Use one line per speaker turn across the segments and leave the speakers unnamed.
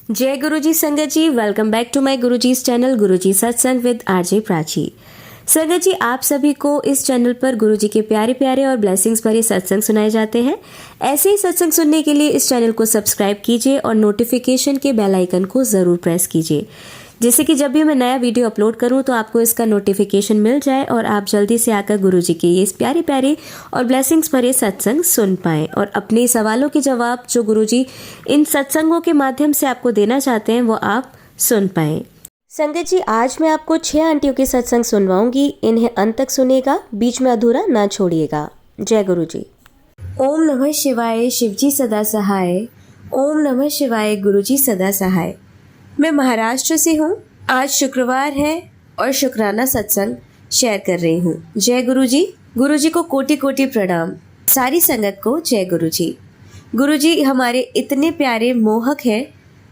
जय गुरुजी संगत जी, welcome back to my Guruji's channel Guruji सत्संग विद आरजे प्राची। संगत जी, आप सभी को इस चैनल पर गुरुजी के प्यारे प्यारे और ब्लेसिंग्स भरे सत्संग सुनाए जाते हैं। ऐसे ही सत्संग सुनने के लिए इस चैनल को सब्सक्राइब कीजिए और नोटिफिकेशन के बेल आइकन को ज़रूर प्रेस कीजिए, जिससे कि जब भी मैं नया वीडियो अपलोड करूं तो आपको इसका नोटिफिकेशन मिल जाए और आप जल्दी से आकर गुरुजी के ये प्यारे प्यारे और ब्लेसिंग्स भरे सत्संग सुन पाएं और अपने सवालों के जवाब जो गुरुजी इन सत्संगों के माध्यम से आपको देना चाहते हैं वो आप सुन पाएं। संगत जी, आज मैं आपको 6 आंटियों के सत्संग सुनवाऊंगी। इन्हें अंत तक सुनेगा, बीच में अधूरा ना छोड़िएगा। जय गुरुजी। ओम नमः शिवाय, शिवजी सदा सहाय। ओम नमः शिवाय, गुरुजी सदा सहाय। मैं महाराष्ट्र से हूँ। आज शुक्रवार है और शुक्राना सत्संग शेयर कर रही हूँ। जय गुरुजी। गुरुजी को कोटि कोटि प्रणाम। सारी संगत को जय गुरुजी। गुरुजी हमारे इतने प्यारे मोहक हैं।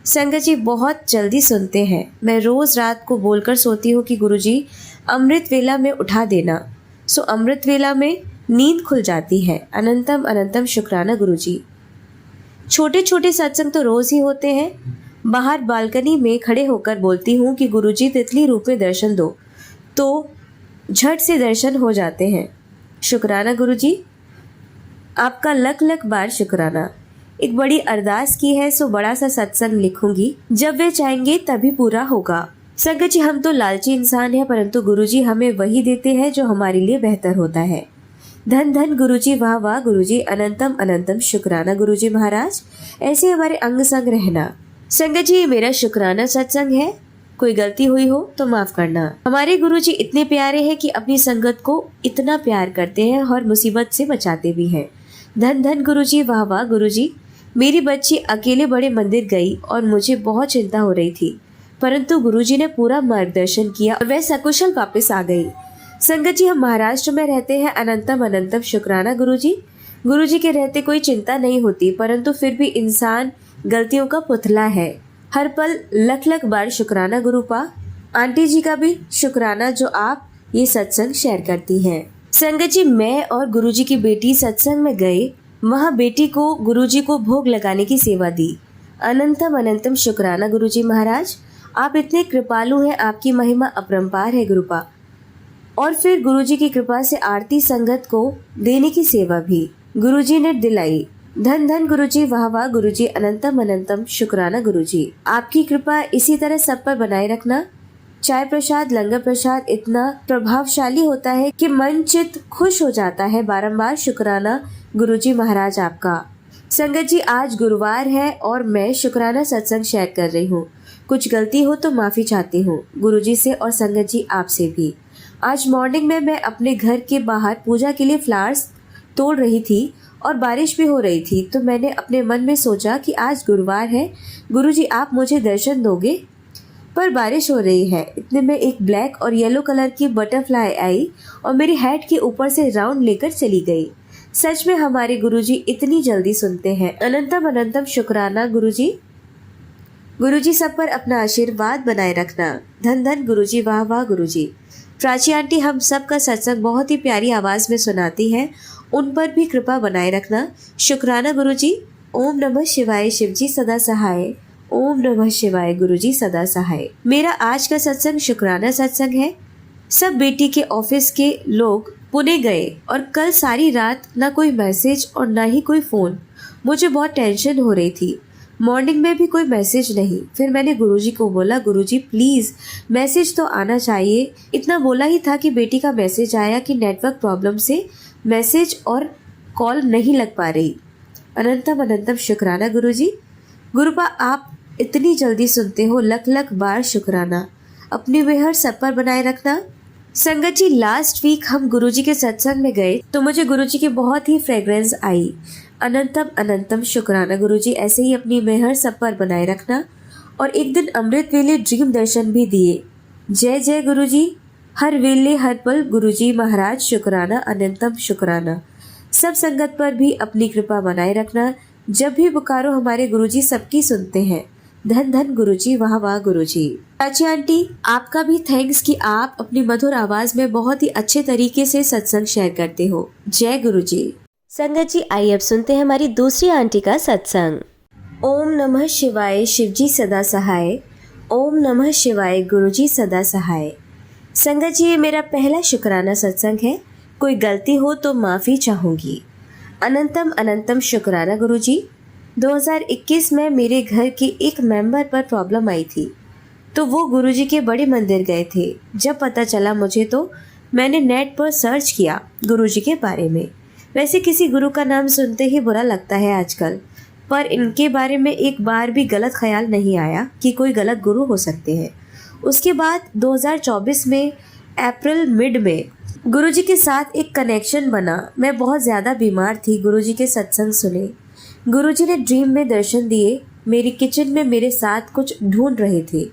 संगत जी बहुत जल्दी सुनते हैं। मैं रोज रात को बोलकर सोती हूँ कि गुरुजी अमृत वेला में उठा देना। सो अमृत वेला में नींद खुल जाती है। अनंतम अनंतम शुक्राना गुरुजी। छोटे छोटे सत्संग तो रोज ही होते हैं। बाहर बालकनी में खड़े होकर बोलती हूँ कि गुरुजी तितली रूप में दर्शन दो, तो झट से दर्शन हो जाते हैं। शुक्राना गुरुजी, आपका लख लख बार शुक्राना। एक बड़ी अरदास की है, सो बड़ा सा सत्संग लिखूंगी। जब वे चाहेंगे तभी पूरा होगा। संगत जी, हम तो लालची इंसान हैं, परंतु गुरुजी हमें वही देते हैं जो हमारे लिए बेहतर होता है। धन धन गुरुजी, वाह वाह गुरुजी, अनंतम अनंतम शुक्राना गुरुजी महाराज। ऐसे हमारे अंग संग रहना। संगत जी, मेरा शुक्राना सत्संग है। कोई गलती हुई हो तो माफ करना। हमारे गुरुजी इतने प्यारे हैं कि अपनी संगत को इतना प्यार करते हैं और मुसीबत से बचाते भी हैं। धन धन गुरुजी, वाह वाह गुरुजी। मेरी बच्ची अकेले बड़े मंदिर गई और मुझे बहुत चिंता हो रही थी, परंतु गुरुजी ने पूरा मार्गदर्शन किया और वह सकुशल वापस आ गई। संगत जी, हम महाराष्ट्र में रहते हैं। अनंतम अनंतम शुक्राना गुरुजी। गुरुजी के रहते कोई चिंता नहीं होती, परंतु फिर भी इंसान गलतियों का पुतला है। हर पल लख लख बार शुक्राना गुरुपा। आंटी जी का भी शुक्राना जो आप ये सत्संग शेयर करती हैं। संगत जी, मैं और गुरुजी की बेटी सत्संग में गए। वहाँ बेटी को गुरुजी को भोग लगाने की सेवा दी। अनंतम अनंतम शुक्राना गुरुजी महाराज। आप इतने कृपालु हैं, आपकी महिमा अपरंपार है गुरुपा। और फिर गुरुजी की कृपा से आरती संगत को देने की सेवा भी गुरुजी ने दिलाई। धन धन गुरुजी, वाह वाह गुरुजी, अनंतम अनंतम शुक्राना गुरुजी। आपकी कृपा इसी तरह सब पर बनाए रखना। चाय प्रसाद, लंगर प्रसाद इतना प्रभावशाली होता है कि मन चित्त खुश हो जाता है। बारंबार शुक्राना गुरुजी महाराज आपका। संगत जी, आज गुरुवार है और मैं शुक्राना सत्संग शेयर कर रही हूँ। कुछ गलती हो तो माफी चाहती हूँ गुरुजी से और संगत जी आपसे भी। आज मॉर्निंग में मैं अपने घर के बाहर पूजा के लिए फ्लावर्स तोड़ रही थी और बारिश भी हो रही थी, तो मैंने अपने मन में सोचा कि आज गुरुवार है, गुरुजी आप मुझे दर्शन दोगे। पर बारिश हो रही है। इतने में एक ब्लैक और येलो कलर की बटरफ्लाई आई और मेरी हेड के ऊपर से राउंड लेकर चली गई। सच में हमारे गुरुजी इतनी जल्दी सुनते हैं। अनंतम अनंतम शुक्राना गुरुजी। गुरुजी सब पर अपना आशीर्वाद बनाए रखना। धन धन गुरुजी, वाह वाह गुरुजी। प्राची आंटी हम सब का सत्संग बहुत ही प्यारी आवाज में सुनाती है, उन पर भी कृपा बनाए रखना। शुक्राना गुरुजी। ओम नमः शिवाय, शिवजी सदा सहाय। ओम नमः शिवाय, गुरुजी सदा सहाय। मेरा आज का सत्संग शुक्राना सत्संग है। सब बेटी के ऑफिस के लोग पुणे गए और कल सारी रात ना कोई मैसेज और ना ही कोई फोन। मुझे बहुत टेंशन हो रही थी। मॉर्निंग में भी कोई मैसेज नहीं। फिर मैंने गुरुजी को बोला, गुरुजी प्लीज मैसेज तो आना चाहिए। इतना बोला ही था कि बेटी का मैसेज आया कि नेटवर्क प्रॉब्लम से मैसेज और कॉल नहीं लग पा रही। अनंतम अनंतम शुक्राना गुरुजी। गुरुपा आप इतनी जल्दी सुनते हो, लख लख बार शुक्राना। अपनी मेहर सब पर बनाए रखना। संगत जी, लास्ट वीक हम गुरुजी के सत्संग में गए तो मुझे गुरुजी की बहुत ही फ्रेग्रेंस आई। अनंतम अनंतम शुक्राना गुरुजी। ऐसे ही अपनी मेहर सब पर बनाए रखना। और एक दिन अमृत वेले ड्रीम दर्शन भी दिए। जय जय गुरुजी। हर वेले हर पल गुरुजी महाराज शुक्राना, अनंतम शुक्राना। सब संगत पर भी अपनी कृपा बनाए रखना। जब भी पुकारो हमारे गुरुजी सबकी सुनते हैं। धन धन गुरुजी, वाह वाह गुरुजी। प्राची आंटी, आपका भी थैंक्स कि आप अपनी मधुर आवाज में बहुत ही अच्छे तरीके से सत्संग शेयर करते हो। जय गुरुजी। संगत जी, आइए अब सुनते हैं हमारी दूसरी आंटी का सत्संग। ओम नमः शिवाय शिवजी सदा सहाय। ओम नमः शिवाय गुरुजी सदा सहाय। संगत जी, ये मेरा पहला शुक्राना सत्संग है। कोई गलती हो तो माफ़ी चाहूँगी। अनंतम अनंतम शुक्राना गुरुजी। 2021 में मेरे घर के एक मेंबर पर प्रॉब्लम आई थी, तो वो गुरुजी के बड़े मंदिर गए थे। जब पता चला मुझे तो मैंने नेट पर सर्च किया गुरुजी के बारे में। वैसे किसी गुरु का नाम सुनते ही बुरा लगता है आजकल, पर इनके बारे में एक बार भी गलत ख्याल नहीं आया कि कोई गलत गुरु हो सकते हैं। उसके बाद 2024 में अप्रैल मिड में गुरुजी के साथ एक कनेक्शन बना। मैं बहुत ज़्यादा बीमार थी। गुरुजी के सत्संग सुने। गुरुजी ने ड्रीम में दर्शन दिए। मेरी किचन में मेरे साथ कुछ ढूंढ रहे थे।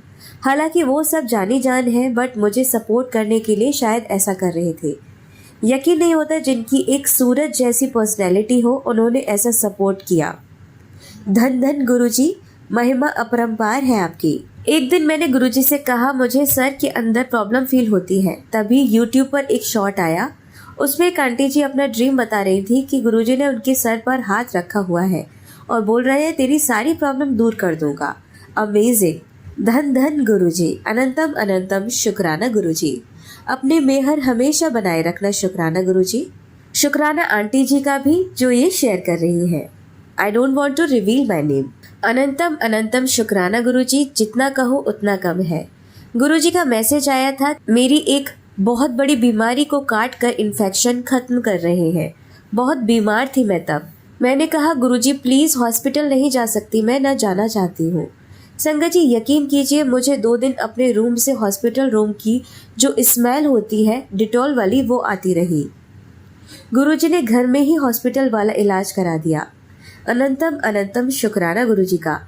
हालांकि वो सब जानी जान है, बट मुझे सपोर्ट करने के लिए शायद ऐसा कर रहे थे। यकीन नहीं होता, जिनकी एक सूरज जैसी पर्सनैलिटी हो, उन्होंने ऐसा सपोर्ट किया। धन धन गुरुजी, महिमा अपरंपार है आपकी। एक दिन मैंने गुरुजी से कहा, मुझे सर के अंदर प्रॉब्लम फील होती है। तभी यूट्यूब पर एक शॉट आया। उसमें एक आंटी जी अपना ड्रीम बता रही थी कि गुरुजी ने उनके सर पर हाथ रखा हुआ है और बोल रहे हैं, तेरी सारी प्रॉब्लम दूर कर दूंगा। अमेजिंग। धन धन गुरुजी, अनंतम अनंतम शुक्राना गुरुजी। अपने मेहर हमेशा बनाए रखना शुक्राना गुरुजी। शुक्राना आंटी जी का भी, जो ये शेयर कर रही है। I don't want to reveal my name. अनंतम अनंतम शुक्राना गुरुजी। जितना कहो उतना कम है। गुरुजी का मैसेज आया था, मेरी एक बहुत बड़ी बीमारी को काट कर इन्फेक्शन खत्म कर रहे हैं। बहुत बीमार थी मैं तब। मैंने कहा, गुरुजी प्लीज़ हॉस्पिटल नहीं जा सकती, मैं न जाना चाहती हूँ। संगत जी, यकीन कीजिए, मुझे 2 दिन अपने रूम से हॉस्पिटल रूम की जो स्मेल होती है डिटॉल वाली, वो आती रही। गुरुजी ने घर में ही हॉस्पिटल वाला इलाज करा दिया। अनंतम अनंतम शुक्राना गुरुजी का।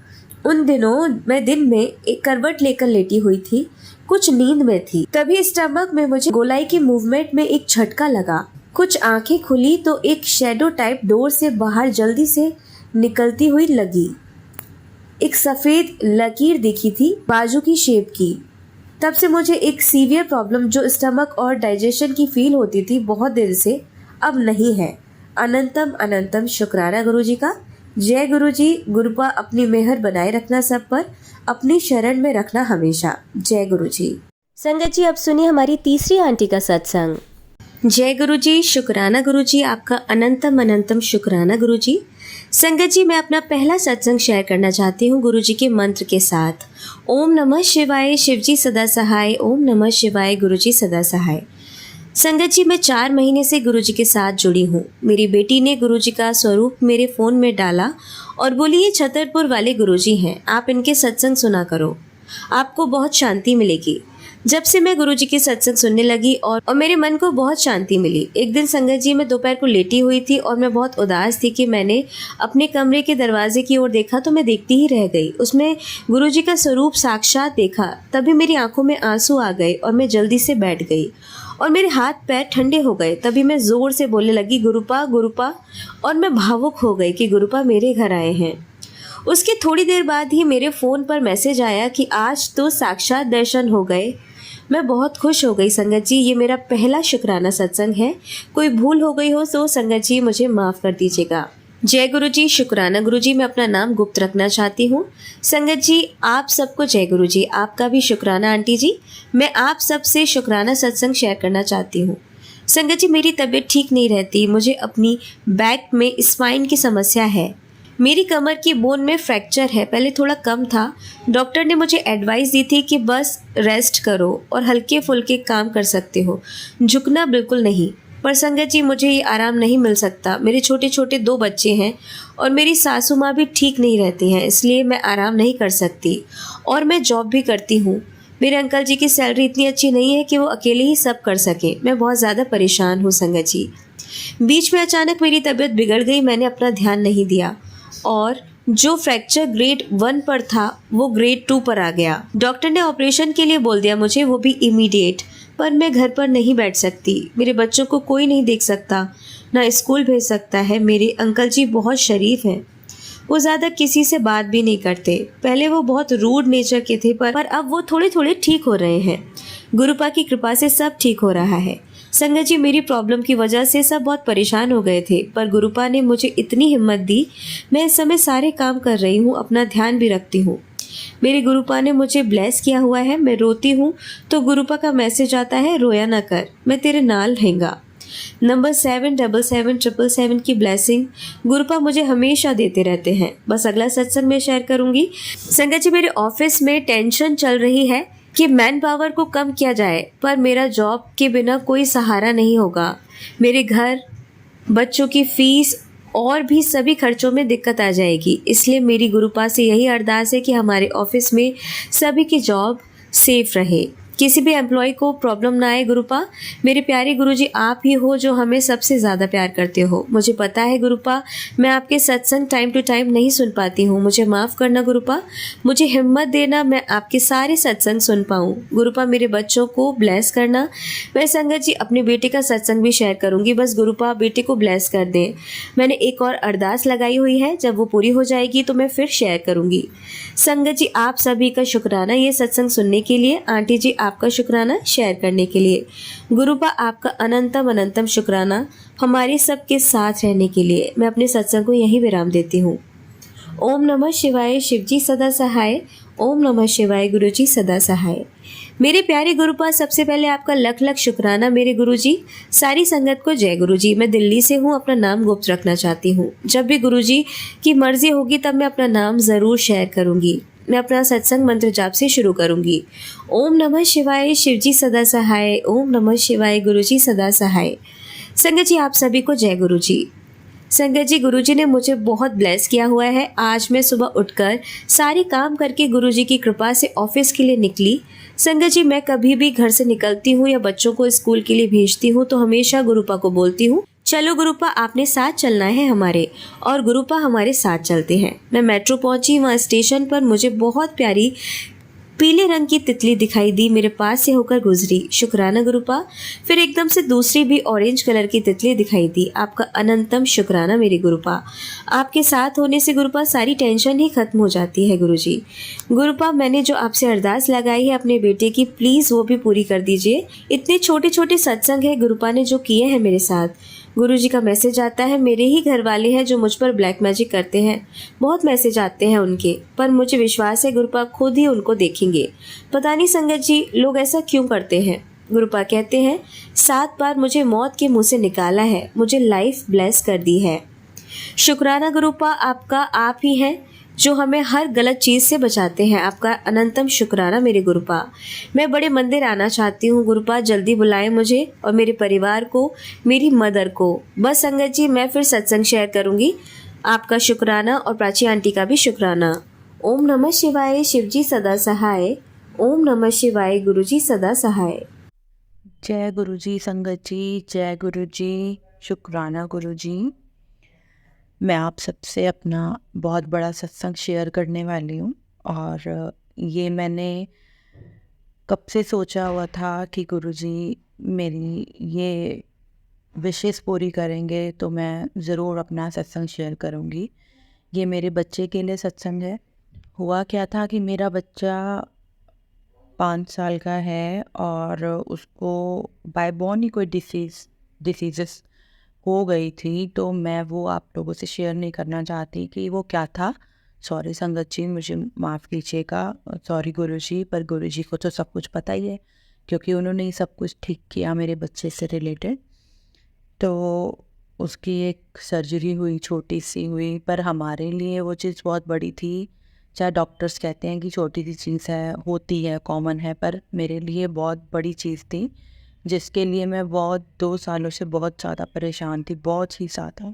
उन दिनों मैं दिन में एक करवट लेकर लेटी हुई थी, कुछ नींद में थी। तभी स्टमक में मुझे गोलाई की मूवमेंट में एक झटका लगा। कुछ आंखें खुली तो एक शैडो टाइप डोर से बाहर जल्दी से निकलती हुई लगी। एक सफ़ेद लकीर दिखी थी, बाजू की शेप की। तब से मुझे एक सीवियर प्रॉब्लम जो स्टमक और डाइजेशन की फील होती थी बहुत देर से, अब नहीं है। अनंतम अनंतम शुक्राना गुरुजी का। जय गुरुजी। गुरुपा अपनी मेहर बनाए रखना सब पर, अपनी शरण में रखना हमेशा। जय गुरुजी। संगत जी, अब सुनिए हमारी तीसरी आंटी का सत्संग। जय गुरुजी। शुक्राना गुरुजी आपका। अनंतम अनंतम शुक्राना गुरुजी। संगत जी, मैं अपना पहला सत्संग शेयर करना चाहती हूँ गुरुजी के मंत्र के साथ। ओम नमः शिवाय शिवजी सदा सहाय। ओम नमः शिवाय गुरुजी सदा सहाय। संगत जी, मैं 4 महीने से गुरुजी के साथ जुड़ी हूँ। मेरी बेटी ने गुरुजी का स्वरूप मेरे फ़ोन में डाला और बोली, ये छतरपुर वाले गुरुजी हैं, आप इनके सत्संग सुना करो, आपको बहुत शांति मिलेगी। जब से मैं गुरुजी के सत्संग सुनने लगी और मेरे मन को बहुत शांति मिली। एक दिन संगत जी, मैं दोपहर को लेटी हुई थी और मैं बहुत उदास थी कि मैंने अपने कमरे के दरवाजे की ओर देखा तो मैं देखती ही रह गई। उसमें गुरुजी का स्वरूप साक्षात देखा। तभी मेरी आंखों में आंसू आ गए और मैं जल्दी से बैठ गई और मेरे हाथ पैर ठंडे हो गए। तभी मैं ज़ोर से बोलने लगी, गुरुपा गुरुपा, और मैं भावुक हो गई कि गुरुपा मेरे घर आए हैं। उसके थोड़ी देर बाद ही मेरे फ़ोन पर मैसेज आया कि आज तो साक्षात दर्शन हो गए। मैं बहुत खुश हो गई। संगत जी, ये मेरा पहला शुक्राना सत्संग है। कोई भूल हो गई हो तो संगत जी मुझे माफ़ कर दीजिएगा। जय गुरुजी। शुक्राना गुरुजी। मैं अपना नाम गुप्त रखना चाहती हूँ। संगत जी, आप सबको जय गुरुजी। आपका भी शुक्राना आंटी जी। मैं आप सबसे शुक्राना सत्संग शेयर करना चाहती हूँ। संगत जी, मेरी तबीयत ठीक नहीं रहती। मुझे अपनी बैक में स्पाइन की समस्या है। मेरी कमर की बोन में फ्रैक्चर है। पहले थोड़ा कम था। डॉक्टर ने मुझे एडवाइस दी थी कि बस रेस्ट करो और हल्के फुल्के काम कर सकते हो, झुकना बिल्कुल नहीं। पर संगत जी, मुझे ये आराम नहीं मिल सकता। मेरे छोटे छोटे 2 बच्चे हैं और मेरी सासू माँ भी ठीक नहीं रहती हैं, इसलिए मैं आराम नहीं कर सकती। और मैं जॉब भी करती हूँ। मेरे अंकल जी की सैलरी इतनी अच्छी नहीं है कि वो अकेले ही सब कर सकें। मैं बहुत ज़्यादा परेशान हूँ संगत जी। बीच में अचानक मेरी तबीयत बिगड़ गई। मैंने अपना ध्यान नहीं दिया और जो फ्रैक्चर ग्रेड 1 पर था वो ग्रेड 2 पर आ गया। डॉक्टर ने ऑपरेशन के लिए बोल दिया मुझे, वो भी इमीडिएट। पर मैं घर पर नहीं बैठ सकती। मेरे बच्चों को कोई नहीं देख सकता, ना स्कूल भेज सकता है। मेरे अंकल जी बहुत शरीफ हैं। वो ज़्यादा किसी से बात भी नहीं करते। पहले वो बहुत रूड नेचर के थे, पर अब वो थोड़े थोड़े ठीक हो रहे हैं। गुरुपा की कृपा से सब ठीक हो रहा है। संगत जी, मेरी प्रॉब्लम की वजह से सब बहुत परेशान हो गए थे, पर गुरुपा ने मुझे इतनी हिम्मत दी। मैं इस समय सारे काम कर रही हूँ, अपना ध्यान भी रखती हूँ। मेरे गुरुपा ने मुझे ब्लेस किया हुआ है। मैं रोती हूँ तो गुरुपा का मैसेज आता है, रोया ना कर, मैं तेरे नाल रहेंगा। नंबर 77777 की ब्लेसिंग गुरुपा मुझे हमेशा देते रहते हैं। बस अगला सत्संग में शेयर करूंगी। संगत जी, मेरे ऑफिस में टेंशन चल रही है कि मैन पावर को कम किया जाए, पर मेरा जॉब के बिना कोई सहारा नहीं होगा। मेरे घर, बच्चों की फीस और भी सभी खर्चों में दिक्कत आ जाएगी। इसलिए मेरी गुरुपा से यही अरदास है कि हमारे ऑफिस में सभी की जॉब सेफ रहे, किसी भी एम्प्लॉय को प्रॉब्लम ना आए। गुरुपा, मेरे प्यारे गुरुजी, आप ही हो जो हमें सबसे ज़्यादा प्यार करते हो। मुझे पता है गुरुपा, मैं आपके सत्संग टाइम टू टाइम नहीं सुन पाती हूँ, मुझे माफ़ करना गुरुपा। मुझे हिम्मत देना, मैं आपके सारे सत्संग सुन पाऊँ। गुरुपा, मेरे बच्चों को ब्लेस करना। मैं संगत जी अपने बेटे का सत्संग भी शेयर करूँगी, बस गुरुपा बेटे को ब्लेस कर दें। मैंने एक और अरदास लगाई हुई है, जब वो पूरी हो जाएगी तो मैं फिर शेयर करूँगी। संगत जी, आप सभी का शुक्राना ये सत्संग सुनने के लिए। आंटी जी, आपका शुक्राना शेयर करने के लिए। गुरुपा, आपका अनंतम अनंतम शुक्राना हमारे सबके साथ रहने के लिए। मैं अपने सत्संग को यहीं विराम देती हूँ। ओम नमः शिवाय, शिवजी सदा सहाय। ओम नमः शिवाय, गुरुजी सदा सहाय। मेरे प्यारे गुरुपा, सबसे पहले आपका लख लख शुक्राना मेरे गुरुजी। सारी संगत को जय गुरुजी। मैं दिल्ली से हूँ, अपना नाम गुप्त रखना चाहती हूँ। जब भी गुरुजी की मर्जी होगी तब मैं अपना नाम जरूर शेयर करूंगी। मैं अपना सत्संग मंत्र जाप से शुरू करूंगी। ओम नमः शिवाय, शिवजी सदा सहाय। ओम नमः शिवाय, गुरुजी सदा सहाय। संगत जी, आप सभी को जय गुरुजी। संगत जी, गुरुजी ने मुझे बहुत ब्लेस किया हुआ है। आज मैं सुबह उठकर सारे काम करके गुरुजी की कृपा से ऑफिस के लिए निकली। संगत जी, मैं कभी भी घर से निकलती हूँ या बच्चों को स्कूल के लिए भेजती हूँ तो हमेशा गुरुपा को बोलती हूँ, चलो गुरुपा, आपने साथ चलना है हमारे। और गुरुपा हमारे साथ चलते हैं। मैं मेट्रो पहुंची, वहाँ स्टेशन पर मुझे बहुत प्यारी पीले रंग की तितली दिखाई दी, मेरे पास से होकर गुजरी। शुक्राना गुरुपा। फिर एकदम से दूसरी भी ऑरेंज कलर की तितली दिखाई दी। आपका अनंतम शुक्राना मेरे गुरुपा। आपके साथ होने से गुरुपा सारी टेंशन ही खत्म हो जाती है गुरुजी। गुरुपा, मैंने जो आपसे अरदास लगाई है अपने बेटे की, प्लीज वो भी पूरी कर दीजिए। इतने छोटे छोटे सत्संग है गुरुपा ने जो किए हैं मेरे साथ। गुरुजी का मैसेज आता है, मेरे ही घर वाले हैं जो मुझ पर ब्लैक मैजिक करते हैं। बहुत मैसेज आते हैं उनके, पर मुझे विश्वास है गुरुपा खुद ही उनको देखेंगे। पता नहीं संगत जी लोग ऐसा क्यों करते हैं। गुरुपा कहते हैं, 7 बार मुझे मौत के मुंह से निकाला है, मुझे लाइफ ब्लेस कर दी है। शुक्राना गुरुपा, आपका आप ही हैं जो हमें हर गलत चीज से बचाते हैं। आपका अनंतम शुक्राना मेरे गुरुपा। मैं बड़े मंदिर आना चाहती हूँ गुरुपा, जल्दी बुलाएं मुझे और मेरे परिवार को, मेरी मदर को। बस संगत जी, मैं फिर सत्संग शेयर करूंगी। आपका शुक्राना और प्राची आंटी का भी शुक्राना। ओम नमः शिवाय, शिवजी सदा सहाय। ओम नमः शिवाय, गुरुजी सदा सहाय।
जय गुरु जी। संगत जी, जय गुरु जी। शुक्राना गुरु जी। मैं आप सबसे अपना बहुत बड़ा सत्संग शेयर करने वाली हूँ और ये मैंने कब से सोचा हुआ था कि गुरु जी मेरी ये विशेष पूरी करेंगे तो मैं ज़रूर अपना सत्संग शेयर करूँगी। ये मेरे बच्चे के लिए सत्संग है। हुआ क्या था कि मेरा बच्चा 5 साल का है और उसको बाय बॉर्न ही कोई डिसीज़ हो गई थी, तो मैं वो आप लोगों से शेयर नहीं करना चाहती कि वो क्या था। सॉरी संगत जी, मुझे माफ़ कीजिएगा। सॉरी गुरुजी, पर गुरुजी को तो सब कुछ पता ही है क्योंकि उन्होंने ही सब कुछ ठीक किया मेरे बच्चे से रिलेटेड। तो उसकी एक सर्जरी हुई, छोटी सी हुई, पर हमारे लिए वो चीज़ बहुत बड़ी थी। चाहे डॉक्टर्स कहते हैं कि छोटी सी चीज़ है, होती है, कॉमन है, पर मेरे लिए बहुत बड़ी चीज़ थी जिसके लिए मैं बहुत 2 सालों से बहुत ज़्यादा परेशान थी, बहुत ही ज़्यादा।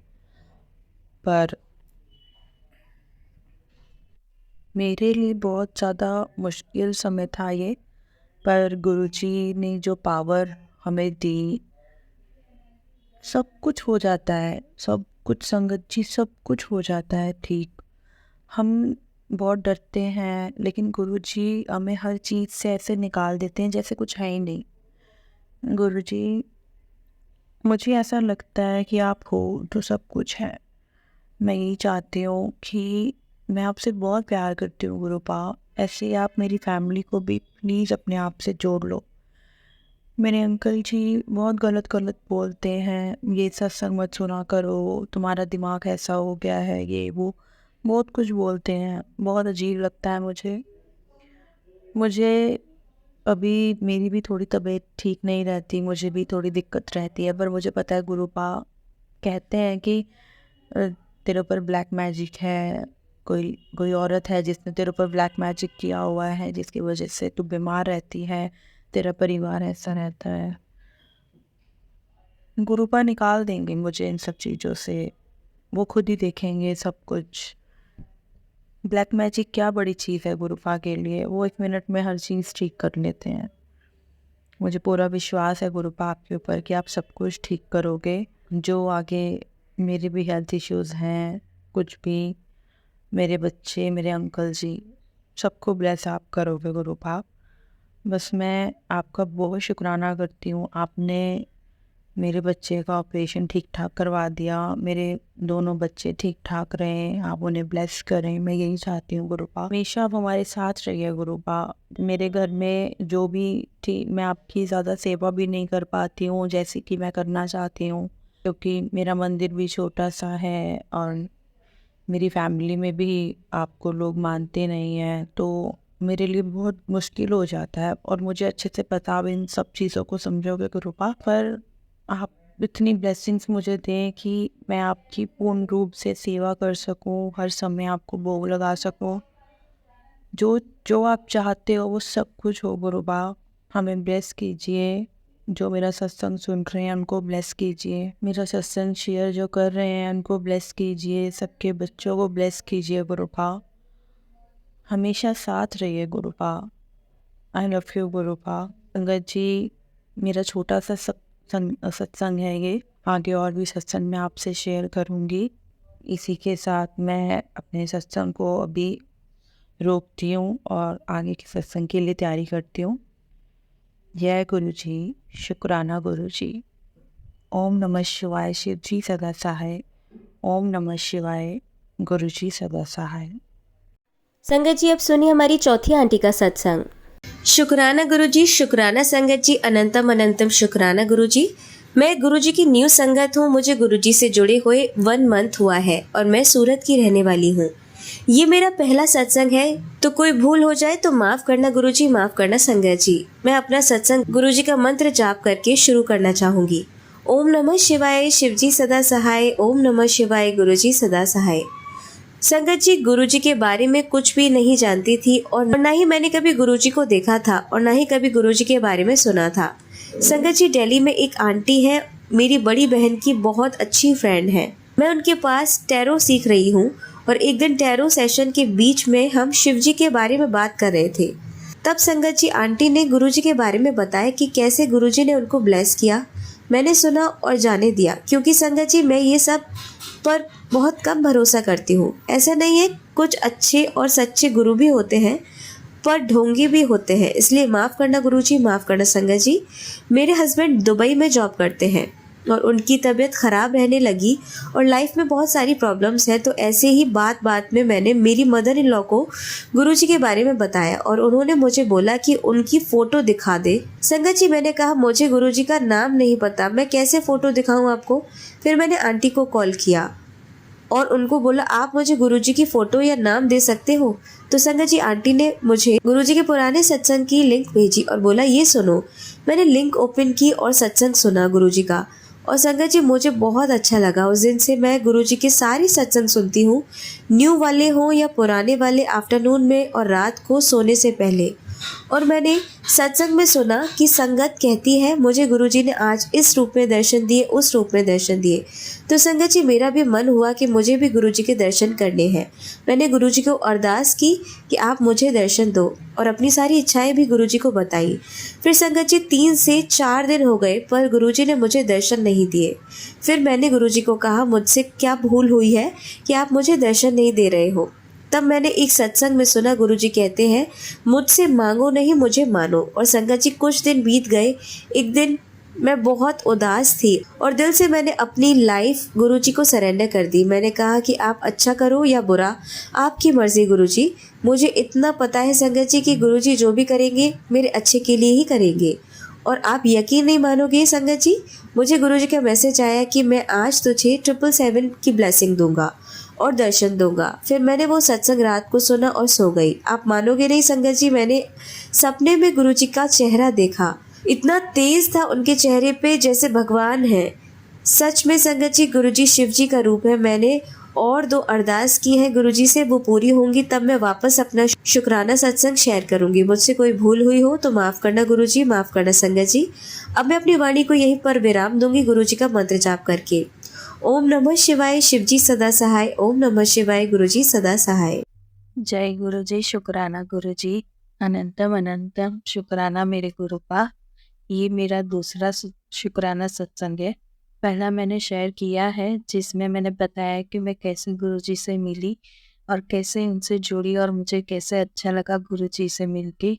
पर मेरे लिए बहुत ज़्यादा मुश्किल समय था ये, पर गुरुजी ने जो पावर हमें दी, सब कुछ हो जाता है, सब कुछ संगत जी, सब कुछ हो जाता है ठीक। हम बहुत डरते हैं लेकिन गुरुजी हमें हर चीज़ से ऐसे निकाल देते हैं जैसे कुछ है ही नहीं। गुरुजी, मुझे ऐसा लगता है कि आप हो तो सब कुछ है। मैं यही चाहती हूँ कि मैं आपसे बहुत प्यार करती हूँ गुरुपा, ऐसे आप मेरी फैमिली को भी प्लीज़ अपने आप से जोड़ लो। मेरे अंकल जी बहुत गलत गलत बोलते हैं, ये सत्संग मत सुना करो, तुम्हारा दिमाग ऐसा हो गया है, ये वो बहुत कुछ बोलते हैं। बहुत अजीब लगता है मुझे अभी मेरी भी थोड़ी तबीयत ठीक नहीं रहती, मुझे भी थोड़ी दिक्कत रहती है, पर मुझे पता है गुरुपा कहते हैं कि अ, तेरे ऊपर ब्लैक मैजिक है, कोई कोई औरत है जिसने तेरे ऊपर ब्लैक मैजिक किया हुआ है, जिसकी वजह से तू बीमार रहती है, तेरा परिवार ऐसा रहता है। गुरुपा निकाल देंगे मुझे इन सब चीज़ों से, वो खुद ही देखेंगे सब कुछ। ब्लैक मैजिक क्या बड़ी चीज़ है गुरुपा के लिए, वो 1 मिनट में हर चीज़ ठीक कर लेते हैं। मुझे पूरा विश्वास है गुरुपा आपके ऊपर कि आप सब कुछ ठीक करोगे। जो आगे मेरे भी हेल्थ इश्यूज़ हैं, कुछ भी, मेरे बच्चे, मेरे अंकल जी, सबको ब्लेस आप करोगे गुरुपा। बस मैं आपका बहुत शुक्राना करती हूँ, आपने मेरे बच्चे का ऑपरेशन ठीक ठाक करवा दिया, मेरे दोनों बच्चे ठीक ठाक रहें, आप उन्हें ब्लेस करें, मैं यही चाहती हूँ गुरुपा। हमेशा आप हमारे साथ रहिए गुरुपा। मेरे घर में जो भी थी, मैं आपकी ज़्यादा सेवा भी नहीं कर पाती हूँ जैसे कि मैं करना चाहती हूँ, क्योंकि मेरा मंदिर भी छोटा सा है और मेरी फैमिली में भी आपको लोग मानते नहीं हैं, तो मेरे लिए बहुत मुश्किल हो जाता है। और मुझे अच्छे से पता, आप इन सब चीज़ों को समझोगे गुरुपा, पर आप इतनी ब्लेसिंग्स मुझे दें कि मैं आपकी पूर्ण रूप से सेवा कर सकूं, हर समय आपको भोग लगा सकूं। जो जो आप चाहते हो वो सब कुछ हो गुरुबा। हमें ब्लेस कीजिए, जो मेरा सत्संग सुन रहे हैं उनको ब्लेस कीजिए, मेरा सत्संग शेयर जो कर रहे हैं उनको ब्लेस कीजिए, सबके बच्चों को ब्लेस कीजिए गुरुबा। हमेशा साथ रहिए गुरुबा। I love you गुरुबा। संगत जी, मेरा छोटा सा सत्संग है ये, आगे और भी सत्संग मैं आपसे शेयर करूँगी। इसी के साथ मैं अपने सत्संग को अभी रोकती हूँ और आगे के सत्संग के लिए तैयारी करती हूँ। जय गुरु जी, शुक्राना गुरु जी। ओम नमः शिवाय, शिव जी सदा सहाय। ओम नमः शिवाय, गुरु जी सदा सहाय।
संगत जी अब सुनिए हमारी चौथी आंटी का सत्संग। शुक्राना गुरुजी, शुक्राना संगत जी, अनंतम अनंतम शुक्राना गुरुजी। मैं गुरुजी की न्यू संगत हूँ, मुझे गुरुजी से जुड़े हुए 1 मंथ हुआ है और मैं सूरत की रहने वाली हूँ। ये मेरा पहला सत्संग है, तो कोई भूल हो जाए तो माफ करना गुरुजी, माफ करना संगत जी। मैं अपना सत्संग गुरुजी का मंत्र जाप करके शुरू करना चाहूंगी। ओम नमः शिवाय, शिव जी सदा सहाय। ओम नमः शिवाय, गुरुजी सदा सहाय। संगत जी, गुरुजी के बारे में कुछ भी नहीं जानती थी और ना ही मैंने कभी गुरुजी को देखा था और ना ही कभी गुरुजी के बारे में सुना था। संगत जी, दिल्ली में एक आंटी है, मेरी बड़ी बहन की बहुत अच्छी फ्रेंड है। मैं उनके पास टैरो सीख रही हूँ और एक दिन टैरो सेशन के बीच में हम शिवजी के बारे में बात कर रहे थे। तब संगत जी आंटी ने गुरुजी के बारे में बताया कि कैसे गुरुजी ने उनको ब्लेस किया। मैंने सुना और जाने दिया, क्योंकि संगत जी मैं ये सब पर बहुत कम भरोसा करती हूँ। ऐसा नहीं है, कुछ अच्छे और सच्चे गुरु भी होते हैं पर ढोंगी भी होते हैं, इसलिए माफ़ करना गुरुजी, माफ़ करना संगत जी। मेरे हस्बैंड दुबई में जॉब करते हैं और उनकी तबीयत ख़राब रहने लगी और लाइफ में बहुत सारी प्रॉब्लम्स हैं, तो ऐसे ही बात बात में मैंने मेरी मदर इन लॉ को गुरुजी के बारे में बताया और उन्होंने मुझे बोला कि उनकी फ़ोटो दिखा दे। संगत जी मैंने कहा मुझे गुरुजी का नाम नहीं पता, मैं कैसे फ़ोटो दिखाऊं आपको। फिर मैंने आंटी को कॉल किया और उनको बोला आप मुझे गुरुजी की फ़ोटो या नाम दे सकते हो। तो संगत जी आंटी ने मुझे गुरुजी के पुराने सत्संग की लिंक भेजी और बोला ये सुनो। मैंने लिंक ओपन की और सत्संग सुना गुरुजी का, और संगत जी मुझे बहुत अच्छा लगा। उस दिन से मैं गुरुजी के सारी सत्संग सुनती हूँ, न्यू वाले हों या पुराने वाले, आफ्टरनून में और रात को सोने से पहले। और मैंने सत्संग में सुना कि संगत कहती है मुझे गुरुजी ने आज इस रूप में दर्शन दिए, उस रूप में दर्शन दिए। तो संगत जी मेरा भी मन हुआ कि मुझे भी गुरुजी के दर्शन करने हैं। मैंने गुरुजी को अरदास की कि आप मुझे दर्शन दो और अपनी सारी इच्छाएं भी गुरुजी को बताई। फिर संगत जी 3 से 4 दिन हो गए पर गुरुजी ने मुझे दर्शन नहीं दिए। फिर मैंने गुरुजी को कहा मुझसे क्या भूल हुई है कि आप मुझे दर्शन नहीं दे रहे हो। तब मैंने एक सत्संग में सुना गुरुजी कहते हैं मुझसे मांगो नहीं मुझे मानो। और संगत जी कुछ दिन बीत गए, एक दिन मैं बहुत उदास थी और दिल से मैंने अपनी लाइफ गुरुजी को सरेंडर कर दी। मैंने कहा कि आप अच्छा करो या बुरा, आपकी मर्जी गुरुजी। मुझे इतना पता है संगत जी कि गुरुजी जो भी करेंगे मेरे अच्छे के लिए ही करेंगे। और आप यकीन नहीं मानोगे संगत जी, मुझे गुरुजी का मैसेज आया कि मैं आज तुझे 777 की ब्लेसिंग दूंगा और दर्शन दूंगा। फिर मैंने वो सत्संग रात को सुना और सो गई। आप मानोगे नहीं संगत जी, मैंने सपने में गुरुजी का चेहरा देखा। इतना तेज था उनके चेहरे पे जैसे भगवान है। सच में संगत जी, गुरुजी शिव जी का रूप है। मैंने और 2 अरदास की हैं गुरुजी से, वो पूरी होंगी तब मैं वापस अपना शुक्राना सत्संग शेयर करूंगी। मुझसे कोई भूल हुई हो तो माफ़ करना गुरुजी, माफ़ करना संगत जी। अब मैं अपनी वाणी को यहीं पर विराम दूंगी गुरुजी का मंत्र जाप करके। ओम नमः शिवाय, शिव जी सदा सहाय। ओम नमः शिवाय, गुरुजी सदा सहाय।
जय गुरु जी, शुक्राना गुरु जी, अनंतम अनंतम शुक्राना मेरे गुरुपा। ये मेरा दूसरा शुक्राना सत्संग है। पहला मैंने शेयर किया है जिसमें मैंने बताया कि मैं कैसे गुरुजी से मिली और कैसे उनसे जुड़ी और मुझे कैसे अच्छा लगा गुरुजी से मिलके।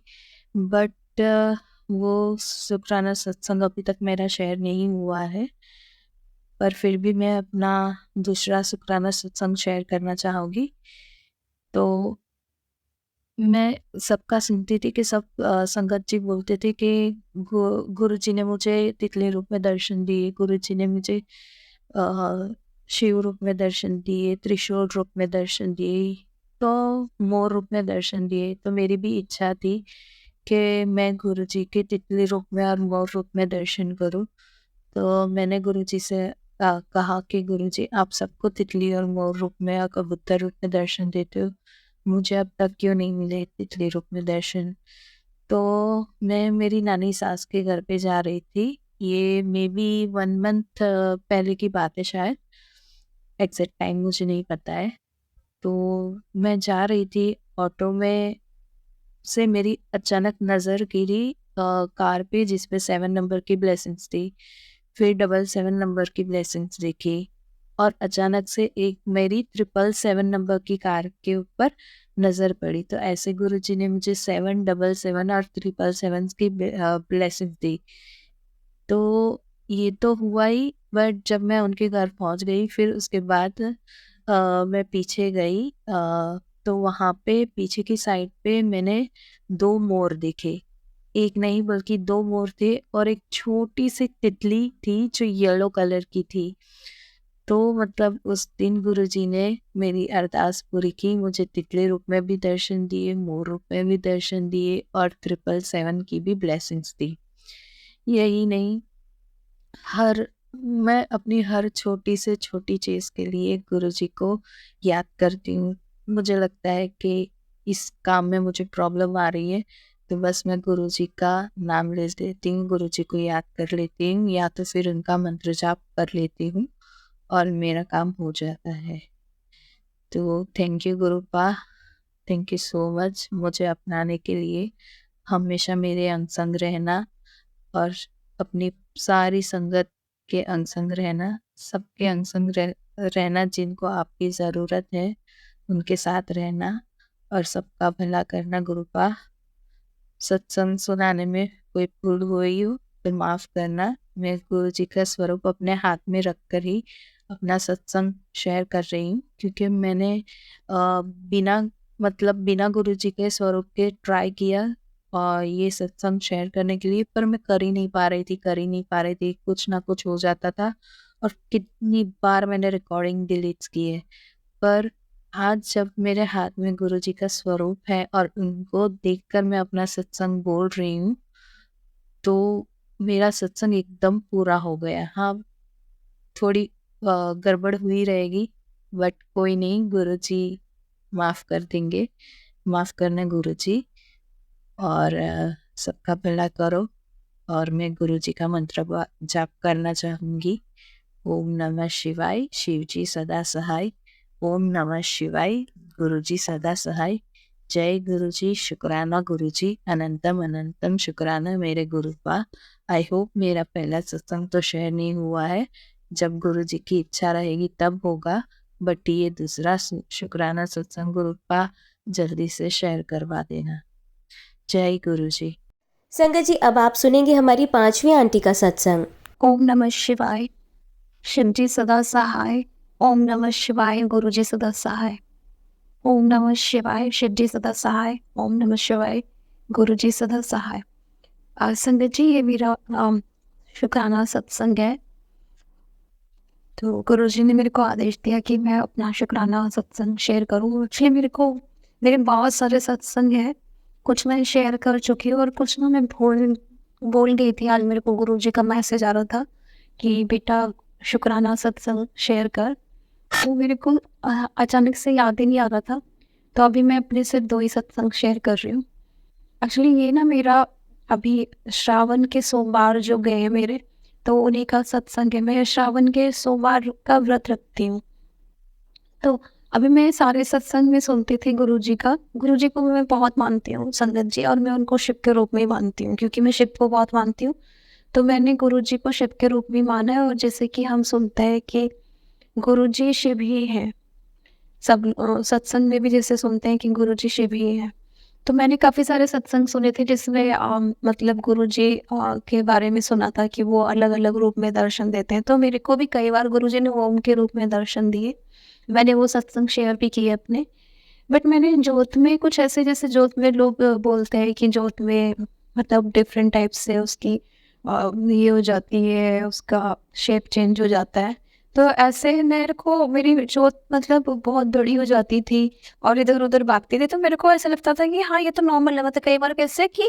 बट वो शुक्राना सत्संग अभी तक मेरा शेयर नहीं हुआ है, पर फिर भी मैं अपना दूसरा शुक्राना सत्संग शेयर करना चाहूँगी। तो मैं सबका सुनती थी कि सब संगत जी बोलते थे कि गुरु जी ने मुझे तितली रूप में दर्शन दिए, गुरु जी ने मुझे शिव रूप में दर्शन दिए, त्रिशूल रूप में दर्शन दिए, तो मोर रूप में दर्शन दिए। तो मेरी भी इच्छा थी कि मैं गुरु जी के तितली रूप में और मोर रूप में दर्शन करूं। तो मैंने गुरु जी से कहा कि गुरु जी, आप सबको तितली और मोर रूप में और कबूतर रूप में दर्शन देते हो, मुझे अब तक क्यों नहीं मिले तितली रूप में दर्शन। तो मैं मेरी नानी सास के घर पे जा रही थी, ये मे बी 1 मंथ पहले की बात है शायद, एग्जैक्ट टाइम मुझे नहीं पता है। तो मैं जा रही थी ऑटो में से मेरी अचानक नज़र गिरी कार पे जिस पे 7 नंबर की ब्लेसिंग्स थी। फिर 777 नंबर की ब्लेसिंग्स देखी और अचानक से एक मेरी 777 नंबर की कार के ऊपर नज़र पड़ी। तो ऐसे गुरुजी ने मुझे 777 और 777 की ब्लेसिंग्स दी। तो ये तो हुआ ही, बट जब मैं उनके घर पहुंच गई फिर उसके बाद मैं पीछे गई, तो वहाँ पे पीछे की साइड पे मैंने 2 मोर देखे। एक नहीं बल्कि 2 मोर थे और एक छोटी सी तितली थी जो येलो कलर की थी। तो मतलब उस दिन गुरुजी ने मेरी अरदास पूरी की, मुझे तितली रूप में भी दर्शन दिए, मोर रूप में भी दर्शन दिए और 777 की भी ब्लेसिंग्स दी। यही नहीं, हर मैं अपनी हर छोटी से छोटी चीज़ के लिए गुरुजी को याद करती हूँ। मुझे लगता है कि इस काम में मुझे प्रॉब्लम आ रही है, तो बस मैं गुरुजी का नाम ले लेती हूँ, गुरुजी को याद कर लेती हूँ या तो फिर उनका मंत्र जाप कर लेती हूँ और मेरा काम हो जाता है। तो thank you गुरुपा, thank you so much मुझे अपनाने के लिए, हमेशा मेरे अंग संग रहना और अपनी सारी संगत के अंग संग रहना, सबके अंग संग रहना जिनको आपकी ज़रूरत है, उनके साथ रहना और सबका भला करना गुरुपा। सत्संग सुनाने में कोई भूल हुई हो तो माफ़ करना। मैं गुरु जी का स्वरूप अपने हाथ में रख कर ही अपना सत्संग शेयर कर रही हूँ, क्योंकि मैंने बिना बिना गुरु जी के स्वरूप के ट्राई किया और ये सत्संग शेयर करने के लिए, पर मैं कर ही नहीं पा रही थी, कुछ ना कुछ हो जाता था और कितनी बार मैंने रिकॉर्डिंग डिलीट की है। पर आज जब मेरे हाथ में गुरुजी का स्वरूप है और उनको देखकर मैं अपना सत्संग बोल रही हूँ, तो मेरा सत्संग एकदम पूरा हो गया। हाँ, थोड़ी गड़बड़ हुई रहेगी, बट कोई नहीं, गुरुजी माफ़ कर देंगे। माफ़ करना गुरुजी और सबका भला करो। और मैं गुरुजी का मंत्र जाप करना चाहूँगी। ओम नमः शिवाय, शिव जी सदा सहाय। ओम नमः शिवाय, गुरु जी सदा सहाय। जय गुरु जी, शुक्राना गुरु जी, अनंतम अनंतम शुक्राना मेरे गुरुपा। आई होप मेरा पहला सत्संग तो शेयर नहीं हुआ है, जब गुरु जी की इच्छा रहेगी तब होगा, बट ये दूसरा शुक्राना सत्संग गुरुपा जल्दी से शेयर करवा देना। जय गुरु जी।
संगत जी, अब आप सुनेंगे हमारी 5वीं आंटी का सत्संग।
ओम नमः शिवाय, शिव जी सदा सहाय। ओम नमः शिवाय, गुरु जी सदा सहाय। ओम नमः शिवाय, शिव जी सदा सहाय। ओम नमः शिवाय, गुरु जी सदा सहाय। संगत जी, ये मेरा शुक्राना सत्संग है। तो गुरुजी ने मेरे को आदेश दिया कि मैं अपना शुक्राना सत्संग शेयर करूँ। एक्चुअली मेरे बहुत सारे सत्संग हैं, कुछ मैं शेयर कर चुकी हूँ और कुछ ना मैं भूल बोल गई थी। आज मेरे को गुरुजी का मैसेज आ रहा था कि बेटा शुक्राना सत्संग शेयर कर। तो मेरे को अचानक से याद ही नहीं आ रहा था। तो अभी मैं अपने सिर्फ 2 ही सत्संग शेयर कर रही हूँ। एक्चुअली ये ना मेरा अभी श्रावण के सोमवार जो गए हैं मेरे, तो उन्हीं का सत्संग है। मैं श्रावण के सोमवार का व्रत रखती हूँ। तो अभी मैं सारे सत्संग में सुनती थी गुरुजी का। गुरुजी को मैं बहुत मानती हूँ संगत जी, और मैं उनको शिव के रूप में ही मानती हूँ क्योंकि मैं शिव को बहुत मानती हूँ। तो मैंने गुरुजी को शिव के रूप में माना है, और जैसे कि हम सुनते हैं कि गुरुजी शिव ही हैं। सब सत्संग में भी जैसे सुनते हैं कि गुरुजी शिव ही हैं। तो मैंने काफ़ी सारे सत्संग सुने थे जिसमें मतलब गुरुजी के बारे में सुना था कि वो अलग-अलग रूप में दर्शन देते हैं। तो मेरे को भी कई बार गुरुजी ने ओम के रूप में दर्शन दिए। मैंने वो सत्संग शेयर भी किए अपने। बट मैंने जोत में कुछ ऐसे, जैसे जोत में लोग बोलते हैं कि जोत में मतलब डिफरेंट टाइप से उसकी ये हो जाती है, उसका शेप चेंज हो जाता है। तो ऐसे मेरे को मेरी जोत मतलब बहुत बड़ी हो जाती थी और इधर-उधर भागती थी। तो मेरे को ऐसा लगता था कि हाँ, ये तो नॉर्मल है। मतलब कई बार कैसे कि